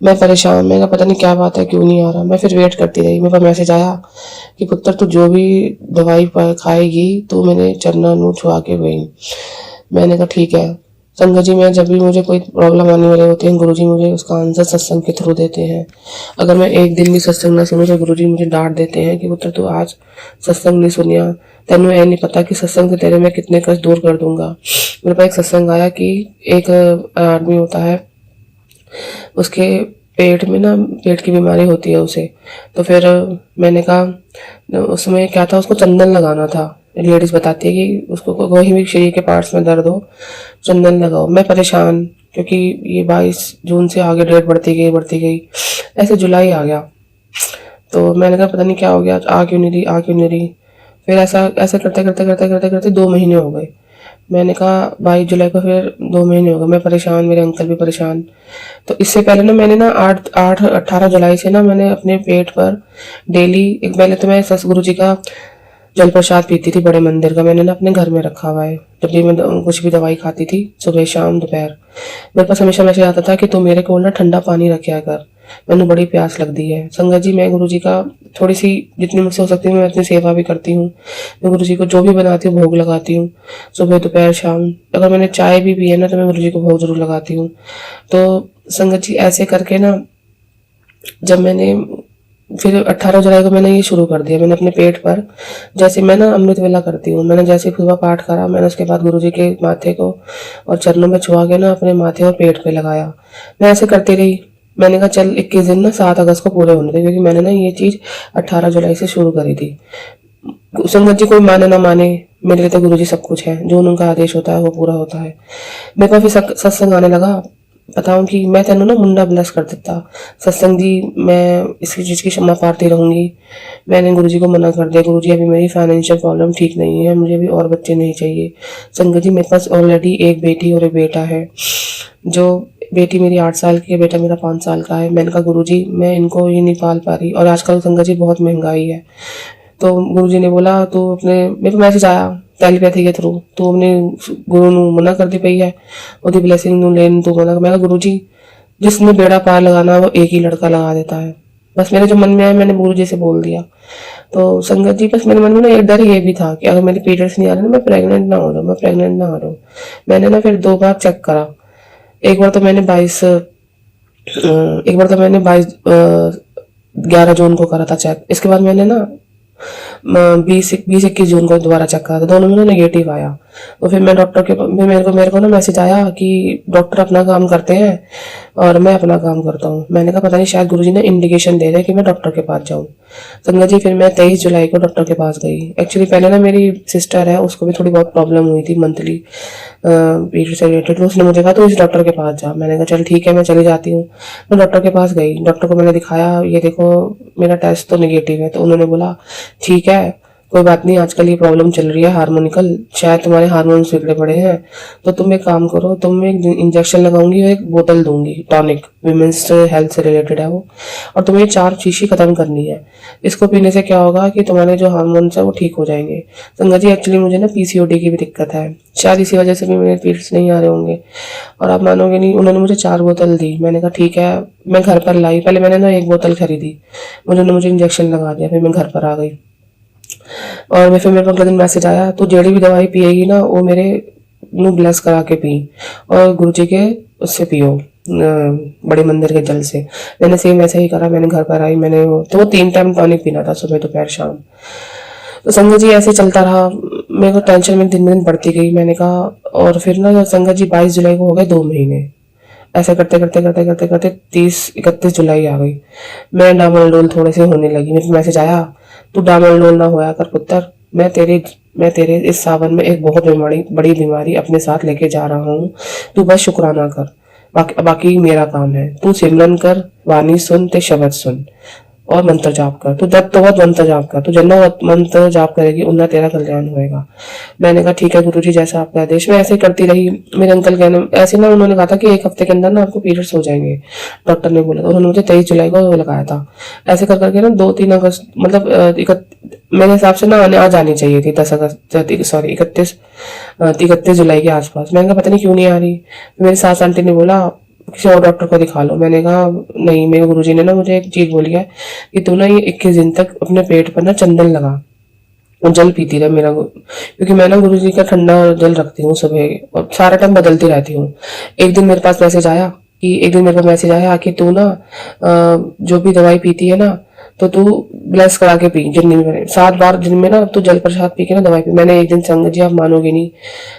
मैं परेशान, मैं पता नहीं क्या बात है क्यों नहीं आ रहा। मैं फिर वेट करती रही, मेरे पास मैसेज आया कि पुत्र तू जो भी दवाई खाएगी तो मैंने चरना नू छुआ के गई। मैंने कहा ठीक है। संगत जी मैं जब भी मुझे कोई प्रॉब्लम आने वाले होते हैं गुरु जी मुझे उसका आंसर सत्संग के थ्रू देते हैं। अगर मैं एक दिन भी सत्संग ना सुनूं तो गुरु जी मुझे डांट देते हैं कि पुत्र तू आज सत्संग नहीं सुनिया, तेनों ये नहीं पता कि सत्संग से तेरे मैं कितने कष्ट दूर कर दूंगा। मेरे पास एक सत्संग आया कि एक आदमी होता है, उसके पेट में ना पेट की बीमारी होती है उसे। तो फिर मैंने कहा उसमें क्या था, उसको चंदन लगाना था। लेडीज बताती है कि उसको कहीं भी शरीर के पार्ट्स में दर्द हो चंदन लगाओ। मैं परेशान क्योंकि ये 22 जून से आगे डेट बढ़ती गई, ऐसे जुलाई आ गया। तो मैंने कहा पता नहीं क्या हो गया, आ क्यों नहीं रही। फिर ऐसा ऐसे करते 2 महीने हो गए। मैंने कहा 22 जुलाई को फिर 2 महीने हो गए। मैं परेशान, मेरे अंकल भी परेशान। तो इससे पहले ना मैंने ना 18 जुलाई से ना मैंने अपने पेट पर डेली एक, पहले तो मैं सतगुरु जी का जल प्रसाद पीती थी बड़े मंदिर का, मैंने ना अपने घर में रखा हुआ है। जब भी मैं कुछ भी दवाई खाती थी सुबह शाम दोपहर, मेरे पास हमेशा मैसेज आता था कि तू मेरे को ना ठंडा पानी रखा कर, मैंने बड़ी प्यास लगती है। संगत जी मैं गुरु जी का थोड़ी सी जितनी मुझसे हो सकती है मैं अपनी सेवा भी करती हूँ। मैं गुरु जी को जो भी बनाती हूँ भोग लगाती हूँ, सुबह दोपहर शाम। अगर मैंने चाय भी पी है ना तो मैं गुरु जी को भोग जरूर लगाती हूँ। तो संगत जी ऐसे करके ना जब मैंने फिर 18 जुलाई को मैंने ये शुरू कर दिया। मैंने अपने पेट पर जैसे मैं ना अमृत वेला करती हूँ, मैंने जैसे सुबह पाठ करा मैंने उसके बाद गुरुजी के माथे को और चरणों में छुआ के ना अपने माथे और पेट पे लगाया। मैं ऐसे करती रही। मैंने कहा चल 21 दिन ना 7 अगस्त को पूरे होने थे, क्योंकि मैंने ना ये चीज़ 18 जुलाई से शुरू करी थी। संगत जी कोई माने ना माने, मेरे लिए तो गुरुजी सब कुछ है, जो उनका आदेश होता है वो पूरा होता है। मेरे को फिर सत्संग आने लगा, बताऊं कि मैं तेनों ना मुंडा ब्लस कर देता, सत्संग जी मैं इसी चीज़ की क्षमा पाती रहूंगी। मैंने गुरुजी को मना कर दिया, गुरुजी अभी मेरी फाइनेंशियल प्रॉब्लम ठीक नहीं है, मुझे अभी और बच्चे नहीं चाहिए। संगत जी मेरे पास ऑलरेडी एक बेटी और एक बेटा है, जो बेटी मेरी 8 साल की है, बेटा मेरा 5 साल का है। मैंने कहा गुरुजी मैं इनको ये नहीं पाल पा रही, और आजकल संगत जी बहुत महंगाई है। तो गुरुजी ने बोला तू अपने, मेरे को मैसेज आया टेलीपैथी के थ्रू, तू अपने गुरु ਨੂੰ मना करती पई है, ਉਹਦੀ ब्लैसिंग ਨੂੰ लेन तू मना। मैं गुरुजी जिसने बेड़ा पार लगाना वो एक ही लड़का लगा देता है, बस मेरे जो मन में आया मैंने गुरुजी से बोल दिया। तो संगत जी बस मेरे मन में ना एक डर ये भी था कि अगर मेरे पीरियड्स नहीं आ रहे ना, मैं प्रेग्नेंट ना हो जाऊँ, मैं प्रेग्नेंट ना हो जाऊँ। मैंने ना फिर 2 बार चेक करा। एक बार तो मैंने 11 जून को करा था चेक। इसके बाद मैंने ना 20-21 जून को दोबारा चेक करा था, दोनों में ना नेगेटिव आया। तो फिर मैं डॉक्टर के मेरे को ना मैसेज आया कि डॉक्टर अपना काम करते हैं और मैं अपना काम करता हूँ। मैंने कहा पता नहीं शायद गुरुजी ने इंडिकेशन दे रहे हैं कि मैं डॉक्टर के पास जाऊँ। संगत जी फिर मैं 23 जुलाई को डॉक्टर के पास गई। एक्चुअली पहले ना मेरी सिस्टर है, उसको भी थोड़ी बहुत प्रॉब्लम हुई थी मंथली पीरियड से रिलेटेड, तो उसने मुझे कहा तो इस डॉक्टर के पास जा। मैंने कहा चल ठीक है मैं चली जाती हूँ। मैं डॉक्टर के पास गई, डॉक्टर को मैंने दिखाया, ये देखो मेरा टेस्ट तो नेगेटिव है। तो उन्होंने बोला ठीक है कोई बात नहीं, आजकल ये प्रॉब्लम चल रही है हार्मोनिकल, शायद तुम्हारे हार्मोन्स बिगड़े पड़े हैं, तो तुम एक काम करो, तुम एक इंजेक्शन लगाऊंगी और एक बोतल दूंगी टॉनिक, विमेंस हेल्थ से रिलेटेड है वो, और तुम्हें 4 शीशी खत्म करनी है। इसको पीने से क्या होगा कि तुम्हारे जो हार्मोन्स है वो ठीक हो जाएंगे। संगत जी एक्चुअली मुझे ना पीसीओडी की भी दिक्कत है, शायद इसी वजह से भी मेरे पीरियड्स नहीं आ रहे होंगे। और आप मानोगे नहीं, उन्होंने मुझे 4 बोतल दी। मैंने कहा ठीक है, मैं घर पर लाई, पहले मैंने ना 1 बोतल खरीदी, उन्होंने मुझे इंजेक्शन लगा दिया, फिर मैं घर पर आ गई। और फिर मेरे को अगले दिन मैसेज आया तू जेड़ी भी दवाई पिएगी ना वो मेरे नु ब्लेस करा के पी, और गुरुजी के उससे पियो बड़े मंदिर के जल से। मैंने सेम ऐसा ही करा, मैंने घर पर आई, मैंने तो 3 टाइम टॉनिक पीना था, सुबह दोपहर शाम। तो संगत जी ऐसे चलता रहा, मेरे को टेंशन में दिन बढ़ती गई। मैंने कहा, और फिर ना संगत जी 22 जुलाई को हो गए 2 महीने, ऐसा करते करते करते करते करते 30-31 जुलाई आ गई। मैं डामाडोल थोड़े से होने लगी। मेरे को मैसेज आया तू डामाडोल ना होया कर पुत्र, मैं तेरे इस सावन में एक बहुत बड़ी बीमारी अपने साथ लेके जा रहा हूँ, तू बस शुक्राना कर, बाकी मेरा काम है। तू सिमरन कर, वाणी सुन, ते शब्द सुन और मंत्र जाप कर, तू जब तो बहुत मंत्र जाप कर, तू जितना मंत्र जाप करेगी उतना तेरा कल्याण होएगा। मैंने कहा ठीक है गुरुजी जैसा आपका आदेश। मैं ऐसे करती रही। मेरे अंकल कहने ऐसे ना, उन्होंने कहा था कि 1 हफ्ते के अंदर ना आपको पीरियड्स हो जाएंगे, डॉक्टर ने बोला था। उन्होंने मुझे 23 जुलाई को लगाया था। ऐसे कर करके ना 2-3 अगस्त मतलब मेरे हिसाब से ना आ जानी चाहिए थी 31 जुलाई के आसपास। मैंने कहा पता नहीं क्यों नहीं आ रही। मेरी सास आंटी ने बोला किसी और डॉक्टर को दिखा लो। मैंने कहा नहीं, मेरे गुरुजी ने ना मुझे एक चीज बोली है कि तू ना ये 21 दिन तक अपने पेट पर ना चंदन लगा और जल पीती रहे मेरा, क्योंकि मैं ना गुरुजी का ठंडा जल रखती हूँ सुबह और सारा टाइम बदलती रहती हूँ। एक दिन मेरे पास मैसेज आया कि तू ना जो भी दवाई पीती है ना तो तू ब्लेस करा के पी, दिन में 7 बार दिन में ना तू जल प्रसाद पी के ना दवाई पी। मैंने एक दिन संगत जी आप मानोगे नहीं,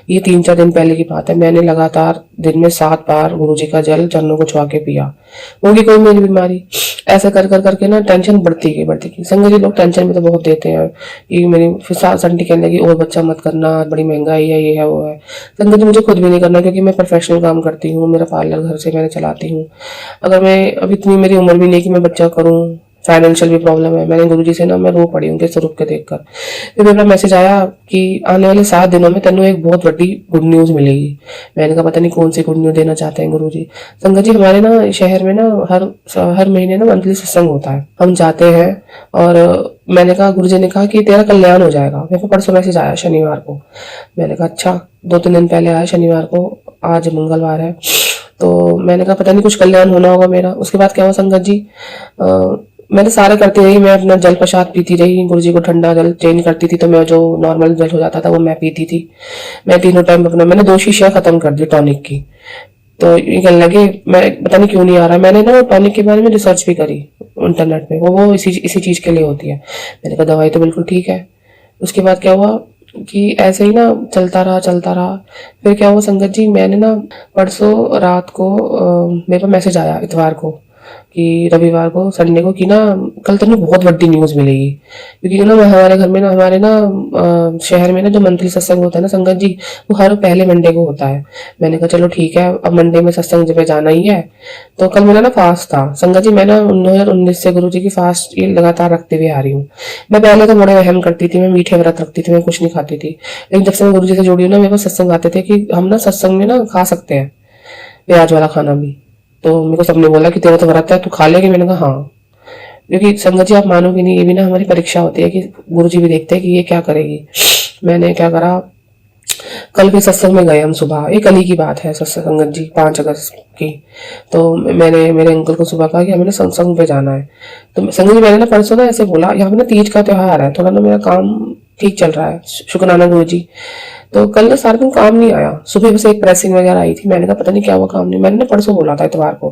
ये 3-4 दिन पहले की बात है, मैंने लगातार दिन में 7 बार गुरुजी का जल चरणों को छुआ के पिया, होगी कोई मेरी बीमारी। ऐसा कर कर करके ना टेंशन बढ़ती गई। संगत जी लोग टेंशन में तो बहुत देते हैं कि मेरी फिर सास आंटी कहने लगी और बच्चा मत करना, बड़ी महंगाई है, ये है वो है। संगत जी मुझे खुद भी नहीं करना, क्योंकि मैं प्रोफेशनल काम करती हूँ, मेरा पार्लर घर से मैंने चलाती हूँ। अगर मैं अभी इतनी मेरी उम्र भी नहीं कि मैं बच्चा करूँ, फाइनेंशियल भी प्रॉब्लम है। मैंने गुरुजी से ना मैं रो पड़ी उनके स्वरूप के देखकर। फिर मेरा मैसेज आया कि आने वाले 7 दिनों में तेनों एक बहुत बड़ी गुड न्यूज मिलेगी। मैंने कहा पता नहीं कौन सी गुड न्यूज देना चाहते हैं गुरुजी। संगत जी हमारे ना शहर में ना हर महीने ना मंथली सत्संग होता है, हम जाते हैं। और मैंने कहा गुरुजी ने कहा कि तेरा कल्याण हो जाएगा। मेरे को परसों मैसेज आया शनिवार को। मैंने कहा अच्छा, 2-3 दिन पहले आया शनिवार को, आज मंगलवार है, तो मैंने कहा पता नहीं कुछ कल्याण होना होगा मेरा। उसके बाद क्या हुआ संगत जी, मैंने सारे करती रही, मैं अपना जल प्रसाद पीती रही, गुरुजी को ठंडा जल चेंज करती थी, तो मैं जो नॉर्मल जल हो जाता था वो मैं पीती थी। मैं तीनों टाइम अपना मैंने 2 शीशियां खत्म कर दी टॉनिक की। तो ये कहने लगे मैं पता नहीं क्यों नहीं आ रहा। मैंने ना टॉनिक के बारे में रिसर्च भी करी इंटरनेट पे, वो इसी चीज के लिए होती है। मैंने कहा दवाई तो बिल्कुल ठीक है। उसके बाद क्या हुआ कि ऐसे ही ना चलता रहा। फिर क्या हुआ संगत जी, मैंने ना परसों रात को मेरे पास मैसेज आया इतवार को कि रविवार को संडे को कि ना कल तेन बहुत बड़ी न्यूज़ मिलेगी, क्योंकि ना हमारे घर में ना हमारे ना शहर में ना जो मंथली सत्संग होता है ना संगत जी, वो हर पहले मंडे को होता है। मैंने कहा चलो ठीक है, अब मंडे में सत्संग में जाना ही है। तो कल मेरा ना फास्ट था संगत जी। मैं ना 2019 से गुरु जी की फास्ट ये लगातार रखते हुए आ रही हूँ। मैं पहले तो बड़े वहम करती थी, मैं मीठे व्रत रखती थी, मैं कुछ नहीं खाती थी। लेकिन जब से मैं गुरु जी से जुड़ी हूँ ना, मेरे को सत्संग आते थे कि हम ना सत्संग में ना खा सकते हैं प्याज वाला खाना भी। तो मेरे को सबने बोला कि तेरा तो व्रत है, तू खा लेगी? मैंने कहा हाँ। क्योंकि संगत जी आप मानोगे नहीं, ये भी ना हमारी परीक्षा होती है कि गुरु जी भी देखते हैं कि ये क्या करेगी। मैंने क्या करा, कल भी सत्संग में गए हम सुबह, ये कल ही की बात है सत्संग संगत जी, 5 अगस्त की। तो मैंने मेरे अंकल को सुबह कहा कि हमें ना सत्संग पे जाना है। तो संगत जी मैंने ना परसों ना ऐसे बोला, यहाँ पे ना तीज का त्योहार है, थोड़ा ना मेरा काम ठीक चल रहा है, शुक्राना गुरु जी। तो कल ना सारा दिन काम नहीं आया, सुबह बस एक प्रेसिंग वगैरह आई थी। मैंने कहा पता नहीं क्या हुआ, काम नहीं। मैंने ना परसों बोला था इतवार को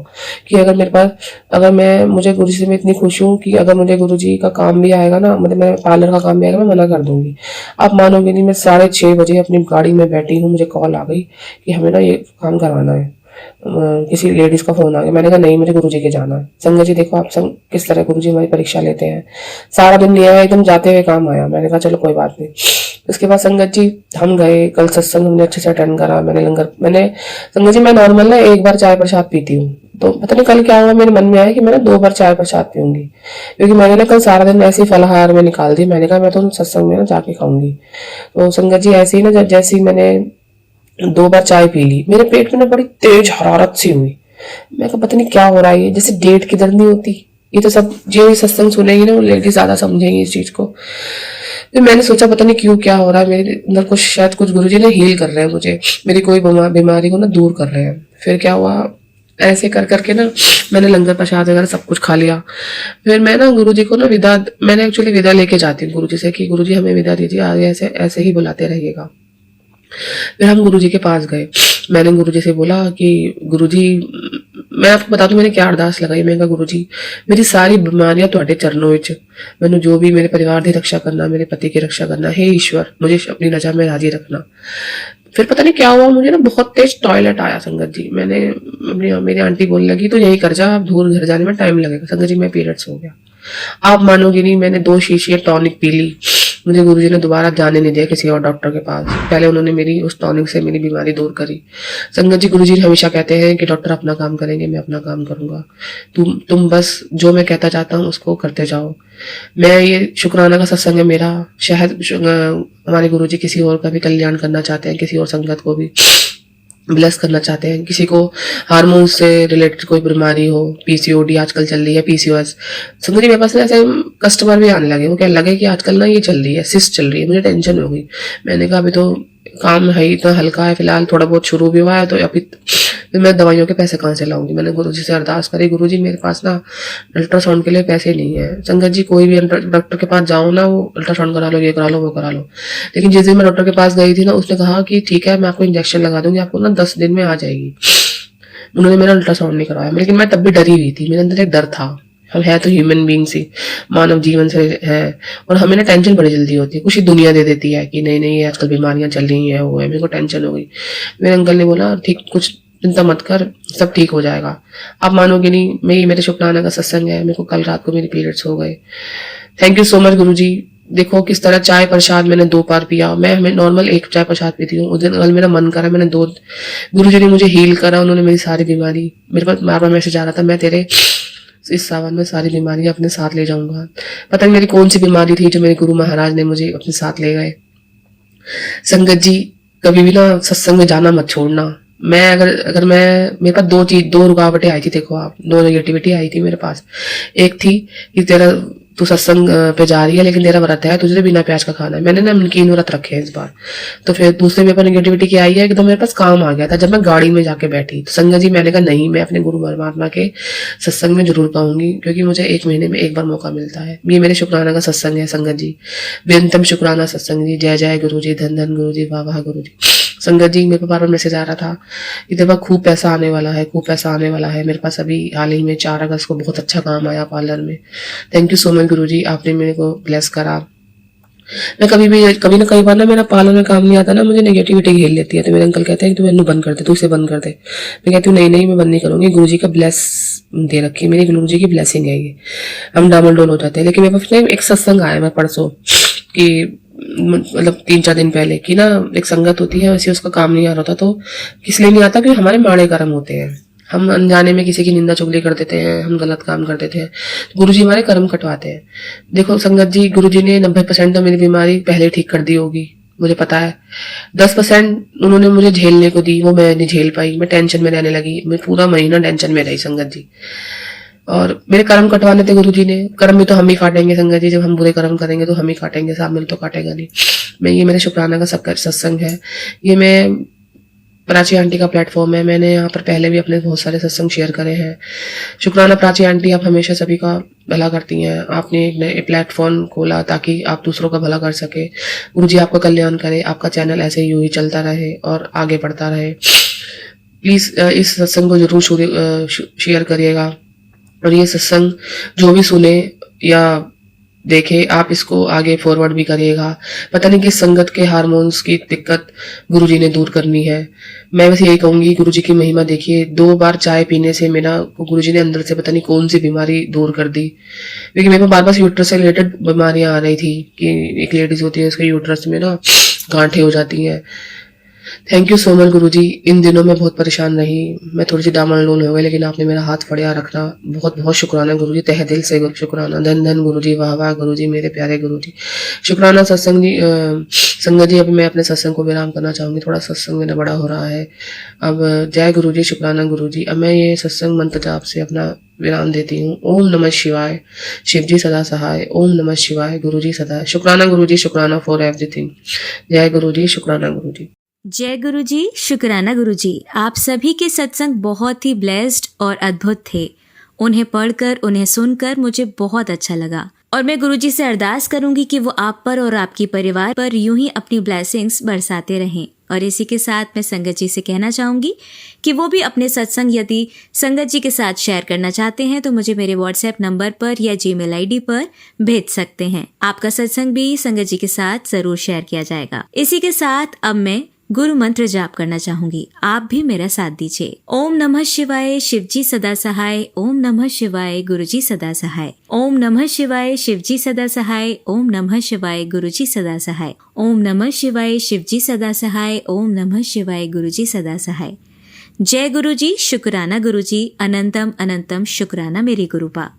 कि अगर मेरे पास, अगर मुझे गुरु जी से मैं इतनी खुश हूँ कि अगर मुझे गुरु जी का काम भी आएगा ना, मतलब मैं पार्लर का काम भी आएगा, मैं मना कर दूंगी। आप मानोगे नहीं, मैं 6:30 बजे अपनी गाड़ी में बैठी हूँ, मुझे कॉल आ गई कि हमें ना ये काम करवाना है। किसी लेडीज का फोन आ गया। मैंने कहा नहीं, मुझे गुरुजी के जाना है। संगत जी देखो आप सब किस तरह गुरुजी हमारी परीक्षा लेते हैं। सारा दिन नहीं आया, एकदम जाते हुए काम आया। मैंने कहा चलो कोई बात नहीं। उसके बाद संगत जी हम गए कल सत्संग, हमने अच्छे से अटेंड करा। मैंने संगत जी मैं नॉर्मल ना एक बार चाय प्रसाद पीती हूँ, तो पता नहीं कल क्या हुआ, मेरे मन में आया कि मैं ना 2 बार चाय प्रसाद पीऊंगी, क्योंकि मैंने ना कल सारा दिन ऐसे ही फलाहार में निकाल दी। मैंने कहा मैं तो सत्संग में ना जाके खाऊंगी। तो संगत जी ऐसे ही ना, जैसे ही मैंने 2 बार चाय पी ली, मेरे पेट में ना बड़ी तेज हरारत सी हुई। मैं कहा पता नहीं क्या हो रहा है, ये जैसे डेट की दर्द नहीं होती। ये तो सब जो सत्संग सुनेंगी ना वो लेडीज ज्यादा समझेंगी इस चीज को। फिर मैंने सोचा पता नहीं क्यों क्या हो रहा है मेरे अंदर, कुछ शायद कुछ गुरुजी ने हील कर रहे हैं मुझे, मेरी कोई बीमारी को ना दूर कर रहे हैं। फिर क्या हुआ, ऐसे कर करके ना मैंने लंगर प्रसाद वगैरह सब कुछ खा लिया। फिर मैं ना गुरुजी को ना मैंने एक्चुअली विदा लेके जाती हूँ गुरुजी से कि गुरुजी हमें विदा दीजिए, आगे ऐसे ऐसे ही बुलाते रहिएगा। फिर हम गुरुजी के पास गए। मैंने गुरुजी से बोला कि गुरुजी, मैं आपको बता दूं मैंने क्या अरदास लगाई। मैं कहा गुरुजी मेरी सारी बीमारियां तुहाडे चरणों विच, मैनू जो भी मेरे परिवार की रक्षा करना, मेरे पति की रक्षा करना, हे ईश्वर मुझे अपनी रजा में राजी रखना। फिर पता नहीं क्या हुआ, मुझे ना बहुत तेज टॉयलेट आया संगत जी। मेरी आंटी बोलने लगी तो यही कर जा, अब दूर घर जाने में टाइम लगेगा। संगत जी मैं पीरियड्स हो गया। आप मानोगे नहीं, मैंने 2 शीशियां टॉनिक पी ली। मुझे गुरुजी ने दोबारा जाने नहीं दिया किसी और डॉक्टर के पास। पहले उन्होंने मेरी उस टॉनिक से मेरी बीमारी दूर करी। संगत जी गुरुजी हमेशा कहते हैं कि डॉक्टर अपना काम करेंगे, मैं अपना काम करूंगा। तुम बस जो मैं कहता चाहता हूँ उसको करते जाओ। मैं ये शुक्राना का सत्संग है मेरा, शायद हमारे गुरुजी किसी और का भी कल्याण करना चाहते हैं, किसी और संगत को भी ब्लेस करना चाहते हैं। किसी को हार्मोन से रिलेटेड कोई बीमारी हो, पीसीओडी आजकल चल रही है, पीसीओएस। सुंदरी मेरे पास ना ऐसे कस्टमर भी आने लगे, वो कहने लगे कि आजकल ना ये चल रही है, सिस्ट चल रही है। मुझे टेंशन हो गई। मैंने कहा अभी तो काम है इतना हल्का है, फिलहाल थोड़ा बहुत शुरू भी हुआ है, तो अभी फिर मैं दवाइयों के पैसे कहाँ से लाऊंगी। मैंने गुरुजी से अरदास करी, गुरुजी मेरे पास ना अल्ट्रासाउंड के लिए पैसे नहीं है। संगत जी कोई भी डॉक्टर के पास जाओ ना, वो अल्ट्रासाउंड करा लो, ये करा लो, वो करा लो। लेकिन जिस दिन मैं डॉक्टर के पास गई थी ना, उसने कहा कि ठीक है मैं आपको इंजेक्शन लगा दूंगी, आपको ना 10 दिन में आ जाएगी। उन्होंने मेरा अल्ट्रासाउंड नहीं करवाया, लेकिन मैं तब भी डरी हुई थी। मेरे अंदर एक डर था, हम है तो ह्यूमन बींग सी, मानव जीवन से है, और हमें ना टेंशन बड़ी जल्दी होती है। कुछ ही दुनिया दे देती है कि नहीं नहीं ये आजकल बीमारियां चल रही हैं, वो है। मेरे को टेंशन हो गई। मेरे अंकल ने बोला ठीक, कुछ चिंता मत कर, सब ठीक हो जाएगा। आप मानोगे नहीं, मेरे शुक्राना का सत्संग है, मेरे को कल रात को मेरे पीरियड्स हो गए। थैंक यू सो मच गुरुजी। देखो किस तरह चाय प्रसाद मैंने 2 बार पिया। मैं नॉर्मल एक चाय प्रसाद पीती हूँ, उस दिन कल मेरा मन करा मैंने 2। गुरुजी ने मुझे हील करा, उन्होंने मेरी सारी बीमारी, मेरे पास बार बार मैसेज आ रहा था मैं तेरे इस सावन में सारी बीमारियां अपने साथ ले जाऊंगा। पता नहीं मेरी कौन सी बीमारी थी जो मेरे गुरु महाराज ने मुझे अपने साथ ले गए। संगत जी कभी भी ना सत्संग में जाना मत छोड़ना। मैं अगर मैं मेरे पास 2 रुकावटें आई थी। देखो आप, 2 नेगेटिविटी आई थी मेरे पास। एक थी कि तू सत्संग पे जा रही है लेकिन तेरा व्रत है, तुझे बिना प्याज का खाना है। मैंने ना नमकीन व्रत रखे हैं इस बार। तो फिर दूसरे मेरे पास नेगेटिविटी क्या आई है, एकदम मेरे पास काम आ गया था जब मैं गाड़ी में जाके बैठी। तो संगत जी मैंने कहा नहीं, मैं अपने गुरु परमात्मा के सत्संग में जरूर पाऊंगी, क्योंकि मुझे 1 महीने में 1 बार मौका मिलता है। ये मेरे शुक्राना का सत्संग है संगत जी, बेनतम शुक्राना सत्संग जी। जय जय गुरु जी, धन धन गुरु जी, वाह वाह गुरु जी। संगत जी मेरे को बार बार मैसेज आ रहा था कि देखो खूब पैसा आने वाला है, खूब पैसा आने वाला है। मेरे पास अभी हाल ही में 4 अगस्त को बहुत अच्छा काम आया पार्लर में। थैंक यू सो मच गुरु जी, आपने मेरे को ब्लेस करा। मैं कभी ना कई बार ना मेरा पार्लर में काम नहीं आता ना, मुझे नेगेटिविटी घेर लेती है। तो मेरे अंकल कहते हैं कि तू इन्हें बंद कर दे, तू इसे बंद कर दे। मैं कहती हूँ नहीं मैं बंद नहीं करूँगी, गुरुजी का ब्लेस दे रखी है, मेरी गुरुजी की ब्लेसिंग है ये। हम डामाडोल हो जाते हैं। लेकिन मेरे पास ना एक सत्संग आया मैं परसों कि मतलब 3-4 दिन पहले की ना एक संगत होती है, वैसे उसका काम नहीं आ रहा था। तो इसलिए नहीं आता कि हमारे माड़े कर्म होते हैं, हम अनजाने में किसी की निंदा चुगली कर देते हैं, हम गलत काम कर देते हैं। गुरुजी हमारे कर्म कटवाते हैं। देखो संगत जी, गुरुजी ने 90% तो मेरी बीमारी पहले ठीक कर दी होगी, मुझे पता है। 10% उन्होंने मुझे झेलने को दी, वो मैं नहीं झेल पाई, मैं टेंशन में रहने लगी। मैं पूरा महीना टेंशन में रही संगत जी। और मेरे कर्म कटवाने थे गुरुजी ने। कर्म भी तो हम ही काटेंगे संगत जी, जब हम बुरे कर्म करेंगे तो हम ही काटेंगे, साथ मिल तो काटेगा नहीं। ये मेरे शुक्राना का सत्संग है। ये मैं प्राची आंटी का प्लेटफॉर्म है। मैंने यहाँ पर पहले भी अपने बहुत सारे सत्संग शेयर करे हैं। शुक्राना प्राची आंटी, आप हमेशा सभी का भला करती हैं। आपने एक नए प्लेटफॉर्म खोला ताकि आप दूसरों का भला कर सके। गुरुजी आपका कल्याण करे, आपका चैनल ऐसे ही यूं ही चलता रहे और आगे बढ़ता रहे। प्लीज इस सत्संग को जरूर शेयर करिएगा। और ये सत्संग जो भी सुने या देखे, आप इसको आगे फॉरवर्ड भी करिएगा। पता नहीं किस संगत के हार्मोन्स की दिक्कत गुरुजी ने दूर करनी है। मैं बस यही कहूंगी, गुरुजी की महिमा देखिए। 2 बार चाय पीने से मेरा गुरुजी ने अंदर से पता नहीं कौन सी बीमारी दूर कर दी। क्योंकि मेरे को बार यूट्रस से रिलेटेड बीमारियां आ रही थी कि एक लेडीज होती है, उसके यूट्रस में ना गांठें हो जाती हैं। थैंक यू सो मच गुरुजी। इन दिनों में बहुत परेशान रही, मैं थोड़ी सी डामाडोल हो गई, लेकिन आपने मेरा हाथ फड़िया रखना। बहुत बहुत शुक्राना गुरुजी, तहे दिल से शुक्राना। धन धन गुरुजी, वाह वाह गुरुजी, मेरे प्यारे गुरुजी। शुक्राना सत्संग जी। संगत जी, अभी मैं अपने सत्संग को विराम करना चाहूंगी, थोड़ा सत्संग मेरा बड़ा हो रहा है। अब जय गुरुजी, शुक्राना गुरुजी। अब मैं ये सत्संग मंत्र जाप से अपना विराम देती हूँ। ओम नमः शिवाय, शिव जी सदा सहाय। ओम नमः शिवाय, गुरुजी सदा। शुक्राना गुरुजी, शुक्राना फॉर एवरीथिंग। जय गुरुजी, शुक्राना गुरुजी।
जय गुरुजी, शुक्राना गुरुजी। आप सभी के सत्संग बहुत ही ब्लेस्ड और अद्भुत थे। उन्हें पढ़कर, उन्हें सुनकर मुझे बहुत अच्छा लगा। और मैं गुरुजी से अरदास करूंगी कि वो आप पर और आपकी परिवार पर यूं ही अपनी ब्लेसिंग्स बरसाते रहें। और इसी के साथ मैं संगत जी से कहना चाहूंगी कि वो भी अपने सत्संग यदि संगत जी के साथ शेयर करना चाहते हैं तो मुझे मेरे व्हाट्सएप नंबर पर या जीमेल आईडी पर भेज सकते हैं। आपका सत्संग भी संगत जी के साथ जरूर शेयर किया जाएगा। इसी के साथ अब मैं गुरु मंत्र जाप करना चाहूंगी, आप भी मेरा साथ दीजिए। ओम नमः शिवाय, शिवजी सदा सहाय। ओम नमः शिवाय, गुरुजी सदा सहाय। ओम नमः शिवाय, शिवजी सदा सहाय। ओम नमः शिवाय, गुरुजी सदा सहाय। ओम नमः शिवाय, शिवजी सदा सहाय। ओम नमः शिवाय, गुरुजी सदा सहाय। जय गुरुजी, शुक्राना गुरुजी। अनंतम अनंतम शुक्राना मेरे गुरुपा।